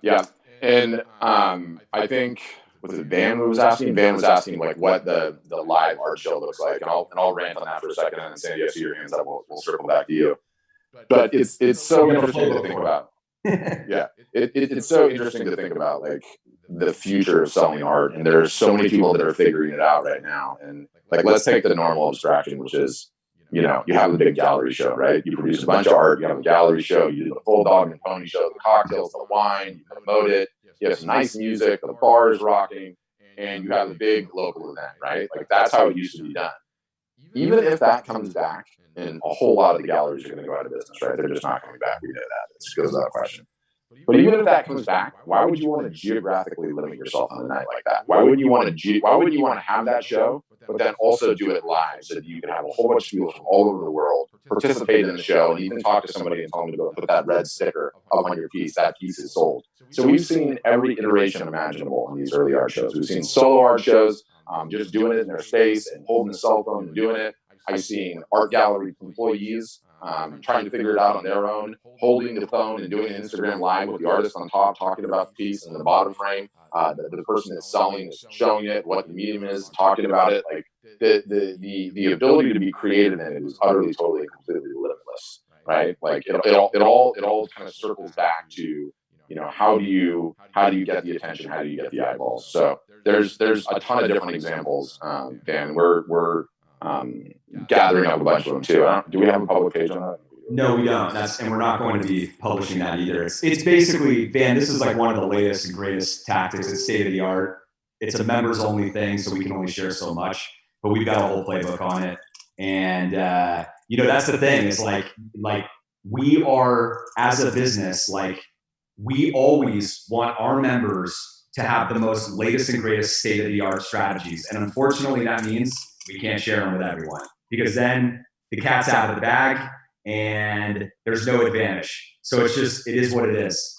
Yeah. And I think, was it Van who was asking? Van was asking like what the live art show looks like. And I'll rant on that for a second, and then Sandy, I see your hands up. We'll circle back to you. But it's so interesting to think about. Yeah, it's so interesting to think about like the future of selling art, and there's so many people that are figuring it out right now. And like, let's take the normal abstraction, which is, you have a big gallery show, right? You produce a bunch of art, you have a gallery show, you do the full dog and pony show, the cocktails, the wine, you promote it, you have some nice music, the bar is rocking, and you have a big local event, right? Like that's how it used to be done. Even if that comes back, and a whole lot of the galleries are going to go out of business, right? They're just not coming back. We know that. It just goes without question. But even if that comes back, why would you want to geographically limit yourself on a night like that? Why would you want to have that show, but then also do it live so that you can have a whole bunch of people from all over the world participate in the show and even talk to somebody and tell them to go put that red sticker up on your piece. That piece is sold. So we've seen every iteration imaginable in these early art shows. We've seen solo art shows, just doing it in their space and holding the cell phone and doing it. I've seen art gallery employees trying to figure it out on their own, holding the phone and doing an Instagram live with the artist on top, talking about the piece, and the bottom frame, the person that's selling is showing it, what the medium is, talking about it. Like the ability to be creative in it is utterly, totally, completely limitless, right? Like it all kind of circles back to, how do you get the attention? How do you get the eyeballs? So there's a ton of different examples, and we're gathering up a bunch of them too. Do we have a public page on that? No, we don't. And we're not going to be publishing that either. It's basically, Van, this is like one of the latest and greatest tactics. It's state of the art. It's a members only thing, so we can only share so much, but we've got a whole playbook on it. And, that's the thing. It's like we are, as a business, like we always want our members to have the most latest and greatest state of the art strategies. And unfortunately, that means we can't share them with everyone, because then the cat's out of the bag and there's no advantage. So it is what it is.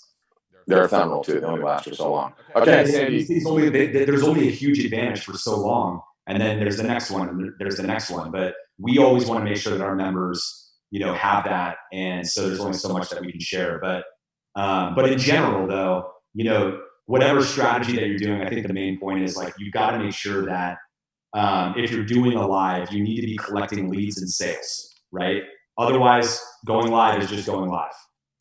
They're ephemeral too. They only last for so long. Okay, Sandy. There's only a huge advantage for so long, and then there's the next one, and there's the next one. But we always want to make sure that our members, have that, and so there's only so much that we can share. But in general, though, whatever strategy that you're doing, I think the main point is like you've got to make sure that if you're doing a live, you need to be collecting leads and sales, right? Otherwise, going live is just going live.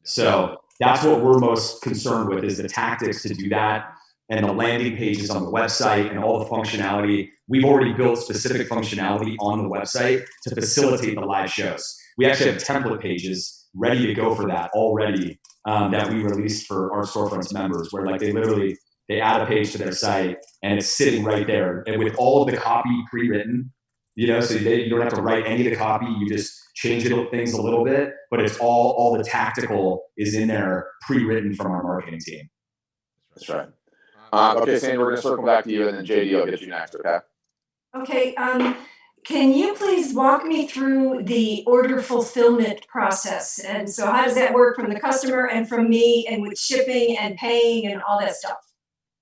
So that's what we're most concerned with, is the tactics to do that, and the landing pages on the website and all the functionality. We've already built specific functionality on the website to facilitate the live shows. We actually have template pages ready to go for that already, that we released for our Storefronts members, where like they add a page to their site and it's sitting right there, and with all of the copy pre-written, so you don't have to write any of the copy. You just change things a little bit, but it's all the tactical is in there pre-written from our marketing team. That's right. Okay, Sandy, we're going to circle back to you, and then JD will get you next, okay? Okay. Can you please walk me through the order fulfillment process? And so how does that work from the customer and from me, and with shipping and paying and all that stuff?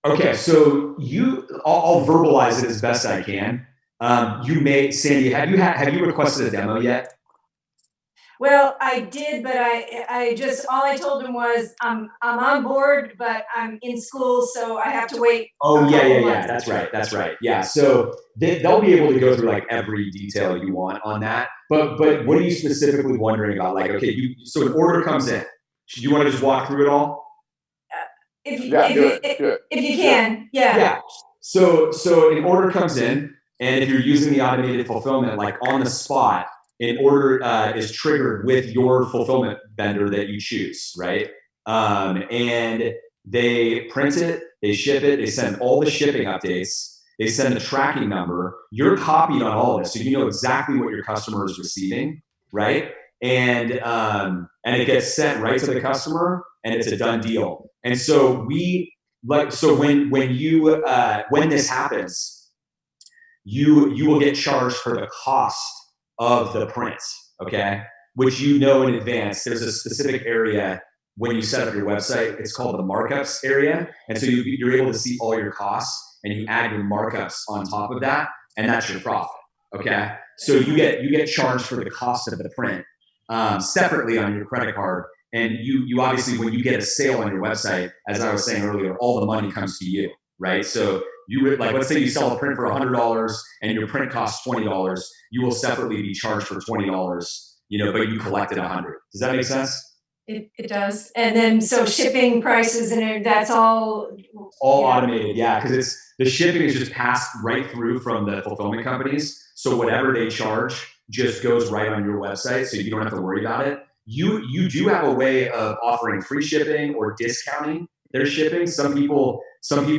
Okay, so I'll verbalize it as best I can. Sandy, have you requested a demo yet? Well, I did, but all I told them was I'm on board, but I'm in school, so I have to wait. Oh yeah. That's right. Yeah, so they'll be able to go through like every detail you want on that. But what are you specifically wondering about? Like, okay, so an order comes in. Do you want to just walk through it all? If you can, yeah. Yeah. So an order comes in, and if you're using the automated fulfillment, like on the spot, an order is triggered with your fulfillment vendor that you choose, right? And they print it, they ship it, they send all the shipping updates, they send a tracking number. You're copied on all of this, so you know exactly what your customer is receiving, right? And it gets sent right to the customer, and it's a done deal. And so when this happens, you will get charged for the cost of the print, okay? Which in advance. There's a specific area when you set up your website. It's called the markups area, and so you're able to see all your costs, and you add your markups on top of that, and that's your profit, okay? So you get charged for the cost of the print separately on your credit card, and you obviously, when you get a sale on your website, as I was saying earlier, all the money comes to you, right? So let's say you sell a print for $100 and your print costs $20, you will separately be charged for $20, but you collected $100. Does that make sense? It does. And then so shipping prices and that's all automated, yeah, because the shipping is just passed right through from the fulfillment companies. So whatever they charge just goes right on your website, so you don't have to worry about it. You do have a way of offering free shipping or discounting their shipping. Some people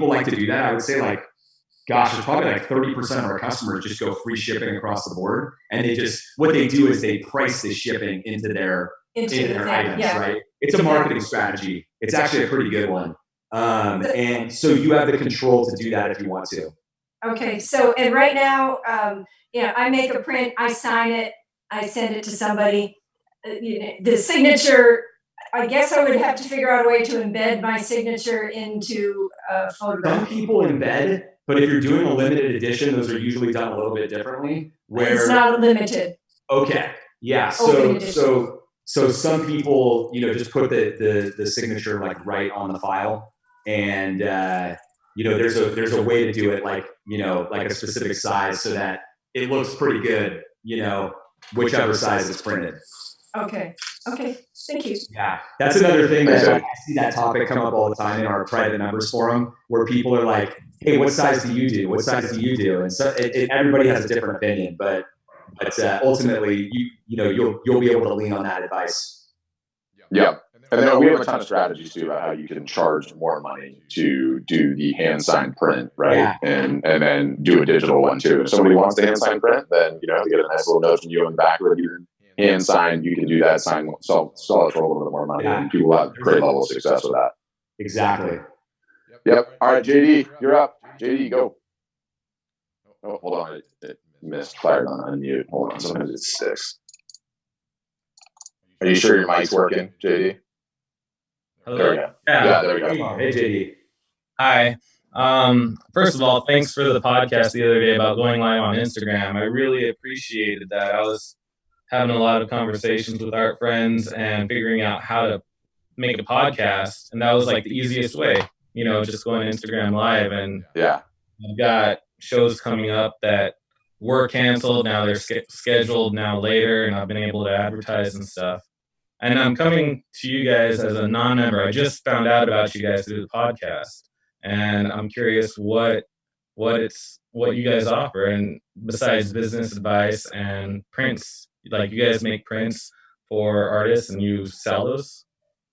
like to do that. I would say there's probably like 30% of our customers just go free shipping across the board, and what they do is they price the shipping into their items, yeah. Right? It's a marketing strategy. It's actually a pretty good one. And so you have the control to do that if you want to. Okay. So, and right now, I make a print, I sign it, I send it to somebody. The signature, I guess I would have to figure out a way to embed my signature into a photograph. Some people embed, but if you're doing a limited edition, those are usually done a little bit differently. It's not limited. Okay. Yeah. So some people, just put the signature like right on the file, and there's a way to do it like a specific size so that it looks pretty good, whichever size is printed. Okay. Thank you. Yeah, that's another thing that I see that topic come up all the time in our private members forum, where people are like, "Hey, what size do you do? What size do you do?" And so everybody has a different opinion, but But ultimately, you'll be able to lean on that advice. Yeah. And then we have a ton of strategies too about how you can charge more money to do the hand signed print, right? Yeah. And then do a digital one too. If somebody wants the hand signed print, then they get a nice little note from you on the back with you hand signed. You can do that, sell it for a little bit more money, and people have great level of success with that. Exactly. Yep. All right, JD, you're up. JD, go. Oh, hold on, it missed. Fired on unmute. Hold on, sometimes it sticks. Are you sure your mic's working, JD? Hello? There we go. Yeah, there we go. Hey, JD. Hi. First of all, thanks for the podcast the other day about going live on Instagram. I really appreciated that. I was having a lot of conversations with art friends and figuring out how to make a podcast, and that was like the easiest way, just going to Instagram live. And yeah, I've got shows coming up that were canceled. Now they're scheduled now later, and I've been able to advertise and stuff. And I'm coming to you guys as a non-member. I just found out about you guys through the podcast, and I'm curious what you guys offer, and besides business advice and prints, like you guys make prints for artists and you sell those.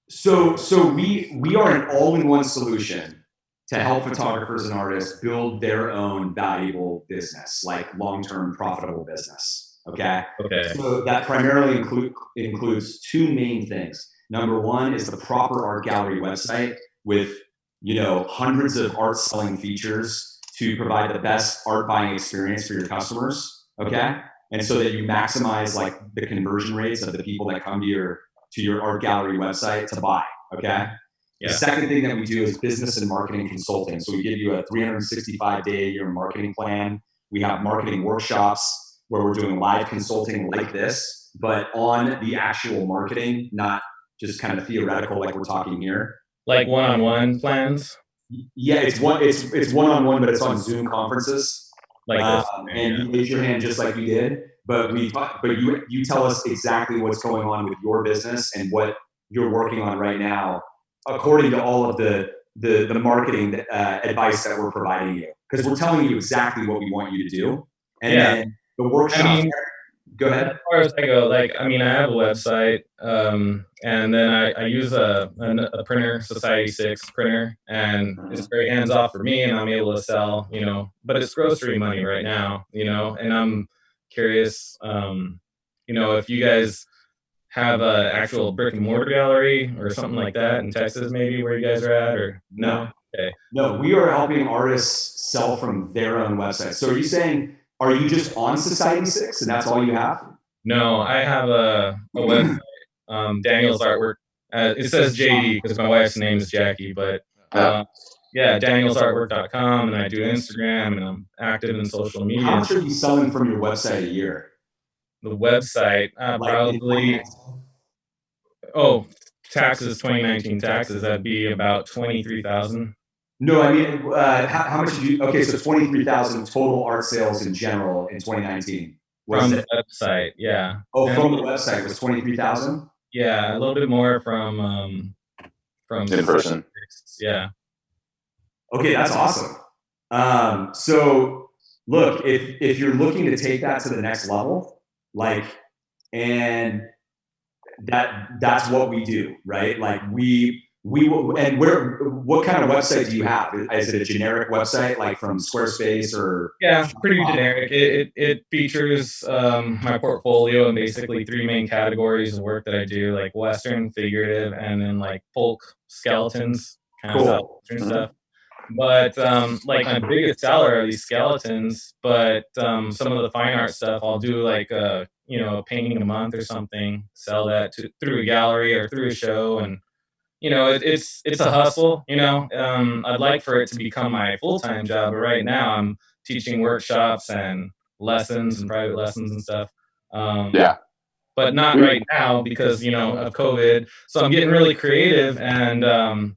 So we are an all-in-one solution to help photographers and artists build their own valuable business, like long-term profitable business. Okay. So that primarily includes two main things. Number one is the proper art gallery website with, hundreds of art selling features to provide the best art buying experience for your customers. Okay. And so that you maximize like the conversion rates of the people that come to your art gallery website to buy. Okay. The second thing that we do is business and marketing consulting. So we give you a 365-day-a-year marketing plan. We have marketing workshops where we're doing live consulting like this, but on the actual marketing, not just kind of theoretical like we're talking here. Like one-on-one plans? Yeah, it's one-on-one, but it's on Zoom conferences. Like this. And you raise your hand just like you did, but you tell us exactly what's going on with your business and what you're working on right now, according to all of the marketing advice that we're providing you. Because we're telling you exactly what we want you to do. And then the workshop. Go ahead. As far as I go, I have a website, and then I use a printer, Society 6 printer, and it's very hands off for me, and I'm able to sell, but it's grocery money right now, and I'm curious, if you guys have an actual brick and mortar gallery or something like that in Texas, maybe where you guys are at, or no? Okay. No, we are helping artists sell from their own website. So are you saying, are you just on Society 6 and that's all you have? No, I have a website, Daniel's Artwork. It says JD because my wife's name is Jackie, but danielsartwork.com, and I do Instagram, and I'm active in social media. How much are you selling from your website a year? The website, probably, taxes, 2019 taxes, that'd be about 23,000. No, I mean, how much did you? Okay, so 23,000 total art sales in general in 2019. From the website, yeah. Oh, from the website was 23,000. Yeah, a little bit more from in person. Yeah. Okay, that's awesome. So look, if you're looking to take that to the next level, and that's what we do, right? Like what kind of website do you have? Is it a generic website like from Squarespace or? Yeah, pretty generic. It features my portfolio and basically three main categories of work that I do, like Western, figurative, and then like folk skeletons, kind of Southwestern stuff. But my biggest seller are these skeletons, but some of the fine art stuff, I'll do like a painting a month or something, sell that through a gallery or through a show, and it's a hustle. I'd like for it to become my full-time job, but right now I'm teaching workshops and lessons and private lessons and stuff. But not right now because of COVID. So I'm getting really creative and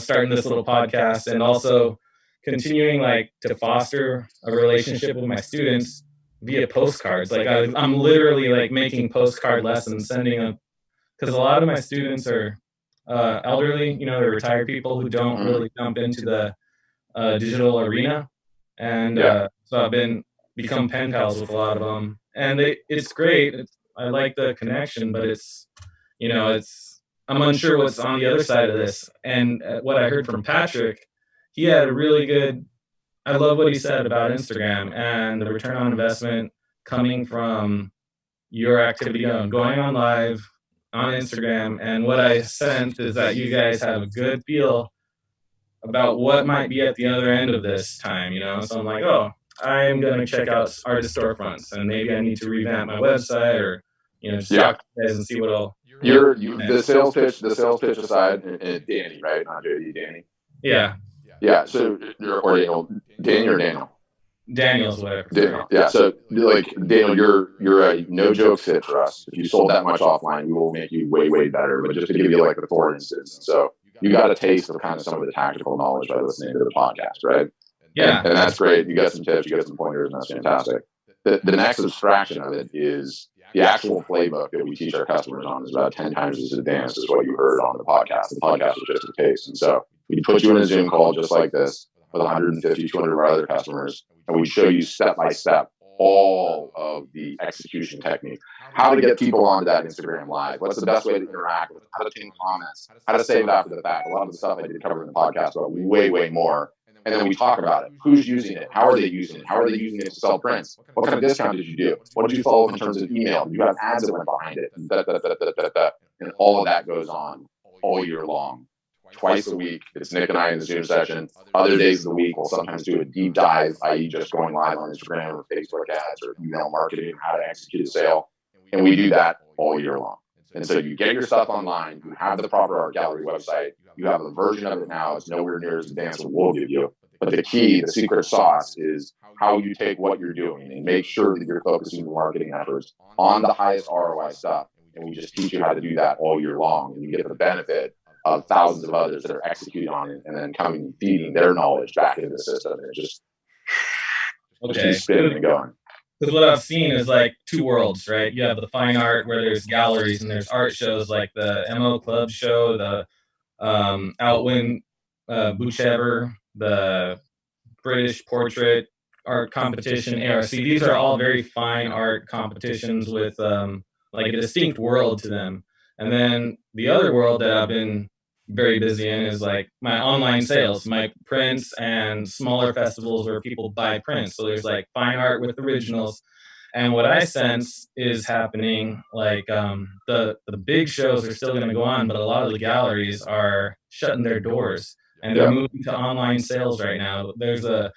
starting this little podcast and also continuing to foster a relationship with my students via postcards. I'm literally making postcard lessons, sending them, because a lot of my students are elderly, they're retired people who don't really jump into the digital arena. And so I've become pen pals with a lot of them. and it's great. I like the connection, but it's, I'm unsure what's on the other side of this. And what I heard from Patrick, he had a really good, I love what he said about Instagram and the return on investment coming from your activity on going on live on Instagram. And what I sense is that you guys have a good feel about what might be at the other end of this time, So I'm like, oh, I'm gonna check out Artist Storefronts, and maybe I need to revamp my website, or just talk to you guys and see what I'll. The sales pitch aside, and Danny, right? Not JD, Danny. Yeah. Yeah. So or Daniel, Danny or Daniel. Daniel's whatever. Daniel. Yeah. So like Daniel, you're a no joke fit for us. If you sold that much offline, we will make you way better. But just to give you like the for instance, so you got a taste of kind of some of the tactical knowledge by listening to the podcast, right? Yeah. And that's great. You got some tips, you got some pointers, and that's fantastic. The next abstraction of it is the actual playbook that we teach our customers on is about 10 times as advanced as what you heard on the podcast. The podcast is just a taste. And so we put you in a Zoom call just like this with 150, 200 of our other customers, and we show you step by step all of the execution technique, how to get people onto that Instagram live, what's the best way to interact with them, how to pin comments, how to save it after the fact. A lot of the stuff I did cover in the podcast, but way more. And then we talk about it. Who's using it? How are they using it? How are they using it to sell prints? What kind of discount did you do? What did you follow up in terms of email? Do you have ads that went behind it? And all of that goes on all year long. Twice a week, it's Nick and I in the Zoom session. Other days of the week, we'll sometimes do a deep dive, i.e. just going live on Instagram or Facebook ads or email marketing, how to execute a sale. And we do that all year long. And so you get your stuff online, you have the proper art gallery website, you have a version of it now, it's nowhere near as advanced as we'll give you. But the key, the secret sauce is how you take what you're doing and make sure that you're focusing your marketing efforts on the highest ROI stuff. And we just teach you how to do that all year long. And you get the benefit of thousands of others that are executing on it and then coming and feeding their knowledge back into the system. And it just keeps spinning and going. Because what I've seen is like two worlds, right? You have the fine art where there's galleries and there's art shows like the MO Club show, the Outwin Bouchever, the British Portrait Art Competition, ARC. These are all very fine art competitions with like a distinct world to them. And then the other world that I've been very busy in is like my online sales, my prints and smaller festivals where people buy prints. So there's like fine art with originals. And what I sense is happening, like the big shows are still going to go on, but a lot of the galleries are shutting their doors and they're moving to online sales right now. There's a,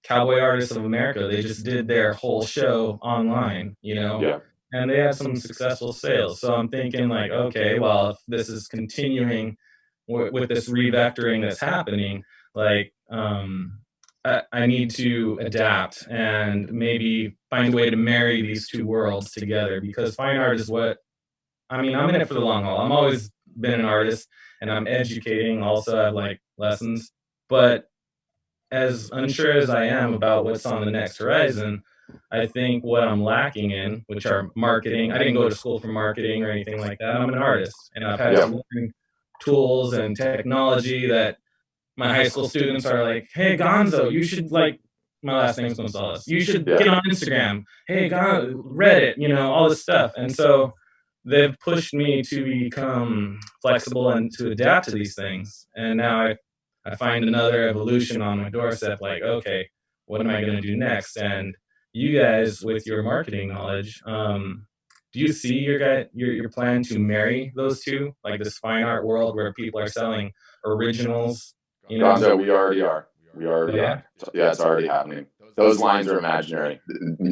Cowboy Artists of America. They just did their whole show online, and they had some successful sales. So I'm thinking like, okay, well, if this is continuing with this revectoring that's happening, like I need to adapt and maybe find a way to marry these two worlds together, because fine art is I'm in it for the long haul. I'm always been an artist and I'm educating. Also, I have like lessons, but as unsure as I am about what's on the next horizon, I think what I'm lacking in, which are marketing. I didn't go to school for marketing or anything like that. I'm an artist, and I've had to learn tools and technology that my high school students are like, "Hey, Gonzo, you should like." My last name's Gonzalez. You should get on Instagram. Hey, Reddit, all this stuff. And so they've pushed me to become flexible and to adapt to these things. And now I find another evolution on my doorstep. Like, okay, what am I going to do next? And you guys, with your marketing knowledge, do you see your plan to marry those two, like this fine art world where people are selling originals? Gonzo, we already are. Yeah, it's already happening. Those lines are imaginary.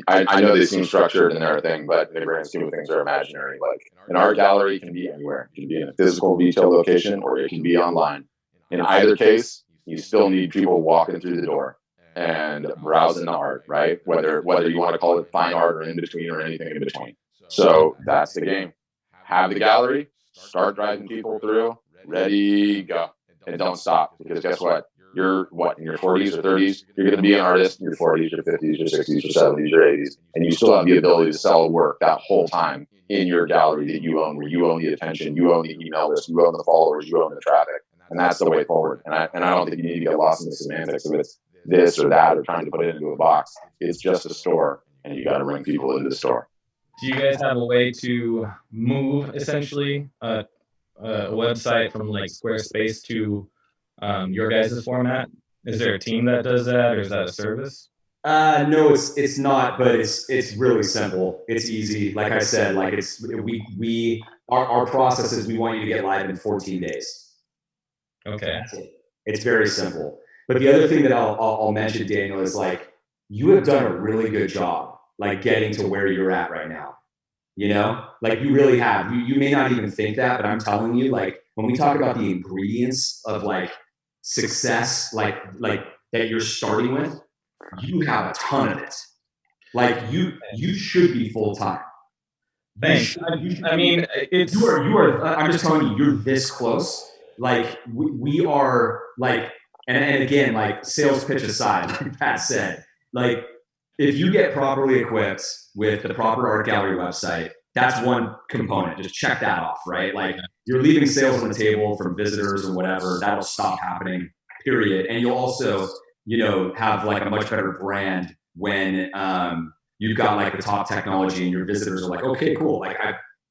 I know they seem structured and they're a thing, but the grand scheme of things are imaginary. Like an art gallery can be anywhere. It can be in a physical retail location or it can be online. In either case, you still need people walking through the door and browsing the art, right? Whether you want to call it fine art or in between or anything in between. So that's the game. Have the gallery, start driving people through, ready, go. And don't stop, because guess what? You're in your 40s or 30s, you're going to be an artist in your 40s, your 50s, your 60s, your 70s, your 80s, and you still have the ability to sell work that whole time in your gallery that you own, where you own the attention, you own the email list, you own the followers, you own the traffic. And that's the way forward. And I don't think you need to get lost in the semantics of it's this or that or trying to put it into a box. It's just a store. and you got to bring people into the store. Do you guys have a way to move essentially a website from like Squarespace to your guys' format? Is there a team that does that, or is that a service? No, it's not, but it's really simple. It's easy. Like I said, like our process is we want you to get live in 14 days. Okay. It's very simple. But the other thing that I'll mention, Daniel, is like you have done a really good job, like getting to where you're at right now. You know, like you really have. You may not even think that, but I'm telling you, like when we talk about the ingredients of like success, like that you're starting with, you have a ton of it. Like you should be full time. Thanks. I mean, it's you are. I'm just telling you, you're this close. Like we are like, and again, like sales pitch aside, like Pat said, like if you get properly equipped with the proper art gallery website, that's one component. Just check that off, right? Like you're leaving sales on the table from visitors or whatever. That'll stop happening, period. And you'll also, you know, have like a much better brand when you've got like the top technology and your visitors are like, okay, cool. Like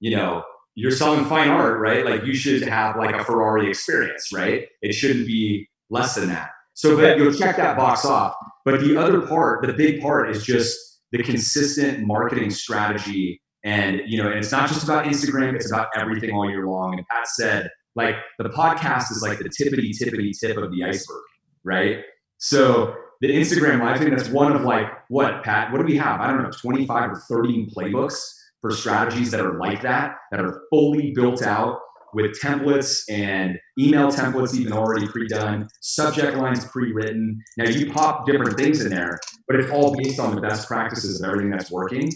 you know, you're selling fine art, right? Like you should have like a Ferrari experience, right? It shouldn't be less than that. So, but you'll check that box off. But the other part, the big part is just the consistent marketing strategy. And, you know, and it's not just about Instagram, it's about everything all year long. And Pat said, like, the podcast is like the tippity tip of the iceberg, right? So the Instagram live thing, that's one of like, what, Pat, what do we have? I don't know, 25 or 30 playbooks for strategies that are like that are fully built out with templates and email templates even already pre-done, subject lines pre-written. Now you pop different things in there, but it's all based on the best practices of everything that's working.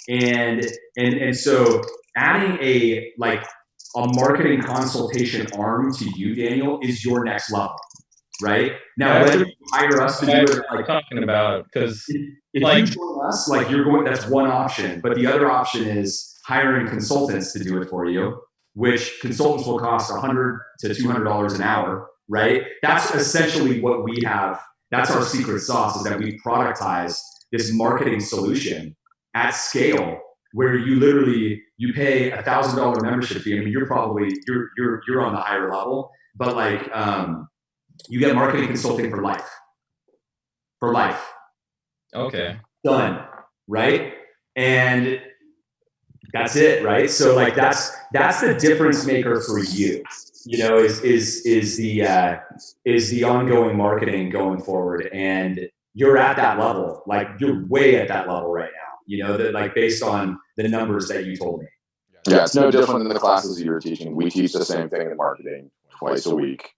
And so adding a marketing consultation arm to you, Daniel, is your next level, right? Now, whether you hire us to do it, like talking about, because if you join us, like you're going, that's one option. But the other option is hiring consultants to do it for you, which consultants will cost $100 to $200 an hour, right? That's essentially what we have. That's our secret sauce, is that we productize this marketing solution at scale, where you literally you pay $1,000 membership fee. I mean, you're probably you're on the higher level, but like you get marketing consulting for life. For life. Okay. Done. Right? And that's it, right? So like that's the difference maker for you. You know, is the ongoing marketing going forward, and you're at that level. Like you're way at that level right now. You know, that like based on the numbers that you told me. Yeah, it's no different than the classes you were teaching. We teach the same thing in marketing twice a week.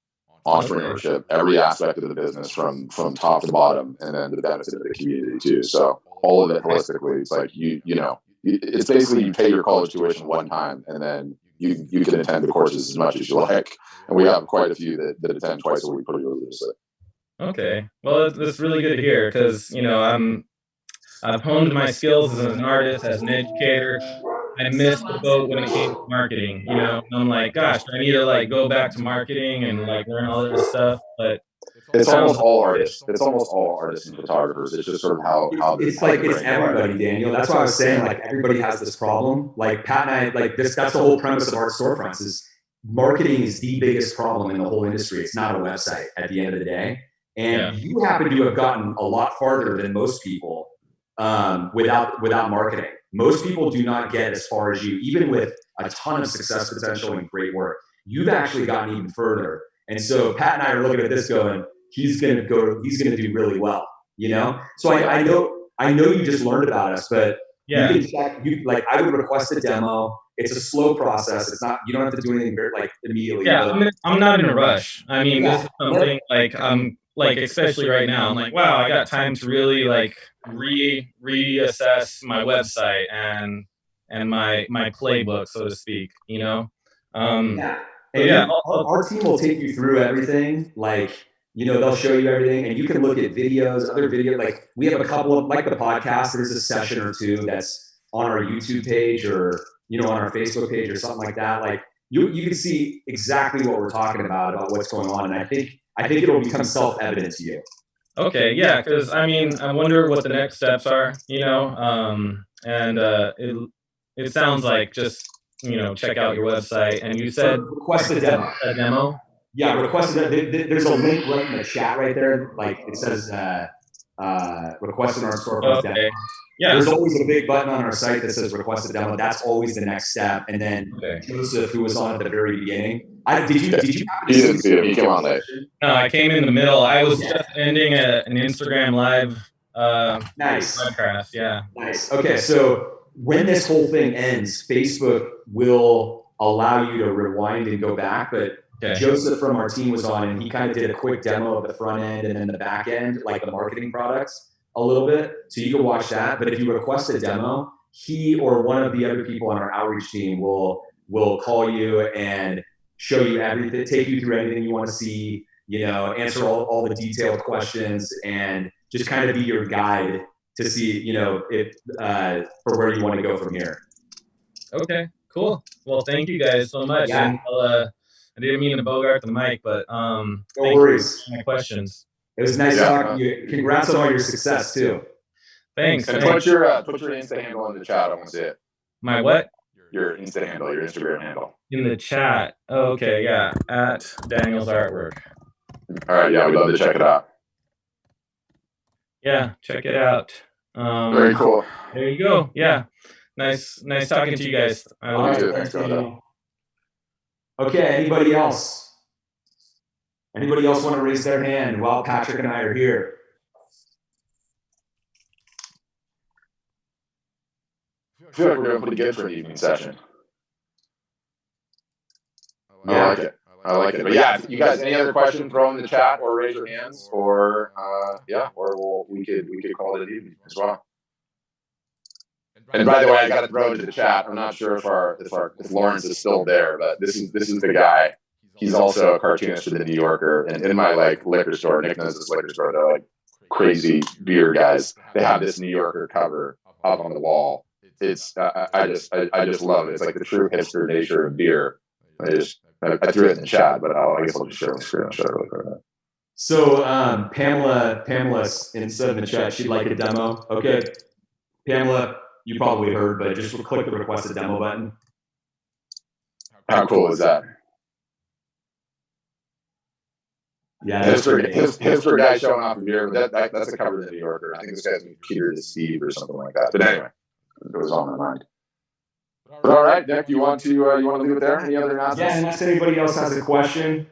Entrepreneurship, every aspect of the business from top to bottom, and then the benefit of the community too. So all of it holistically, it's like you know, it's basically you pay your college tuition one time, and then you can attend the courses as much as you like. And we have quite a few that attend twice a week pretty religiously. Okay, well that's really good to hear, because you know I've honed my skills as an artist, as an educator. I missed the boat when it came to marketing, you know. And I'm like, gosh, I need to like go back to marketing and like learn all this stuff. But it's almost all artists. It's almost all artists and photographers. It's just sort of how it's like it's everybody, Daniel. That's why I was saying like everybody has this problem. Like Pat and I, like this. That's the whole premise of Art Storefronts. Is marketing is the biggest problem in the whole industry. It's not a website at the end of the day. And you happen to have gotten a lot farther than most people without marketing. Most people do not get as far as you, even with a ton of success potential and great work. You've actually gotten even further. And so Pat and I are looking at this going, he's going to do really well, you know? So I know you just learned about us, but you can check, like I would request a demo. It's a slow process. It's not, you don't have to do anything like immediately. Yeah, I'm not in a rush. I mean, this is something like like especially right now, I'm like, wow, I got time to really like reassess my website and my playbook, so to speak, you know. Our team will take you through everything. Like, you know, they'll show you everything, and you can look at videos, other videos. Like we have a couple of, like the podcast, there's a session or two that's on our YouTube page or, you know, on our Facebook page or something like that. Like you can see exactly what we're talking about what's going on. And I think it'll become self-evident to you. Okay, yeah, because I mean, I wonder what the next steps are, you know, and it sounds like just check out your website, and you said Request a demo. a demo. Yeah, request a there's a link right in the chat right there. Like it says request an Art Storefronts demo. Okay, yeah. There's always a big button on our site that says request a demo. That's always the next step. And then Joseph, who was on at the very beginning, did you He didn't see it. He came on late. No, I came in the middle. I was just ending an Instagram live. Nice. Podcast, yeah. Nice. Okay, so when this whole thing ends, Facebook will allow you to rewind and go back, but Joseph from our team was on, and he kind of did a quick demo of the front end and then the back end, like the marketing products a little bit. So you can watch that. But if you request a demo, he or one of the other people on our outreach team will call you and show you everything, take you through anything you want to see, answer all the detailed questions, and just kind of be your guide to see, for where you want to go from here. Okay, cool. Well, thank you guys so much. Yeah. And I didn't mean to bogart the mic, but no worries. My questions. It was nice talking to you. Congrats on all your success too. Thanks. And put your Insta handle in the chat. I want to see it. My what? Your Insta handle, your Instagram handle. In the chat. Oh, okay, yeah. At Daniel's Artwork. All right, yeah, we'd love to check it out. Yeah, check it out. Very cool. There you go. Yeah. Nice talking to you guys. Thanks, okay, anybody else? Anybody else want to raise their hand while Patrick and I are here? I feel like we're doing pretty good for an evening session. Yeah. I like it. But yeah, you guys, any other questions, throw in the chat or raise your hands, or we could call it an evening as well. And by the way, I got to throw into the chat. I'm not sure if Lawrence is still there, but this is the guy. He's also a cartoonist for the New Yorker, and in my liquor store, Nick knows this liquor store. They're like crazy beer guys. They have this New Yorker cover up on the wall. It's I just love it. It's like the true hipster nature of beer. I threw it in the chat, but I guess I'll just share my screen and show it really quick. So Pamela instead in the chat, she'd like a demo. Okay, Pamela, you probably heard, but just click the request a demo button. How cool is that? Yeah, hipster guy showing off a beer. That's the cover of the New Yorker. I think this guy's Peter to Steve or something like that. But anyway, it was on my mind. But all right, Nick, you want to leave it there? Any other announcements? Yeah, unless anybody else has a question.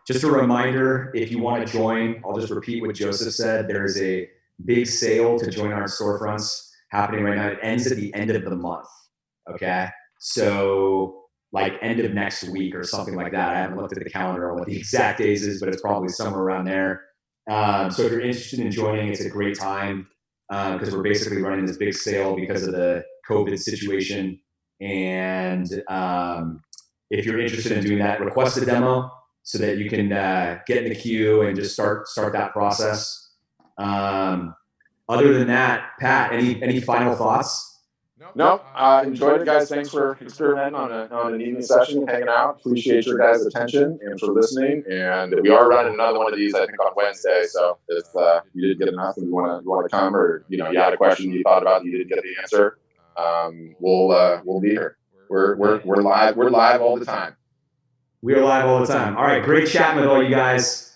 Just a reminder, if you want to join, I'll just repeat what Joseph said. There is a big sale to join Art Storefronts happening right now. It ends at the end of the month. Okay, so like end of next week or something like that. I haven't looked at the calendar on what the exact days is, but it's probably somewhere around there. So if you're interested in joining, it's a great time because we're basically running this big sale because of the COVID situation. And if you're interested in doing that, request a demo so that you can get in the queue and just start that process. Other than that, Pat, any final thoughts? Nope. Enjoyed it, guys. Thanks for experimenting on an evening session, hanging out. Appreciate your guys' attention and for listening. And we are running another one of these, I think, on Wednesday. So if you didn't get enough and you want to come, or you had a question you thought about and you didn't get the answer, we'll be here. We're live. We're live all the time. We are live all the time. All right, great chatting with all you guys.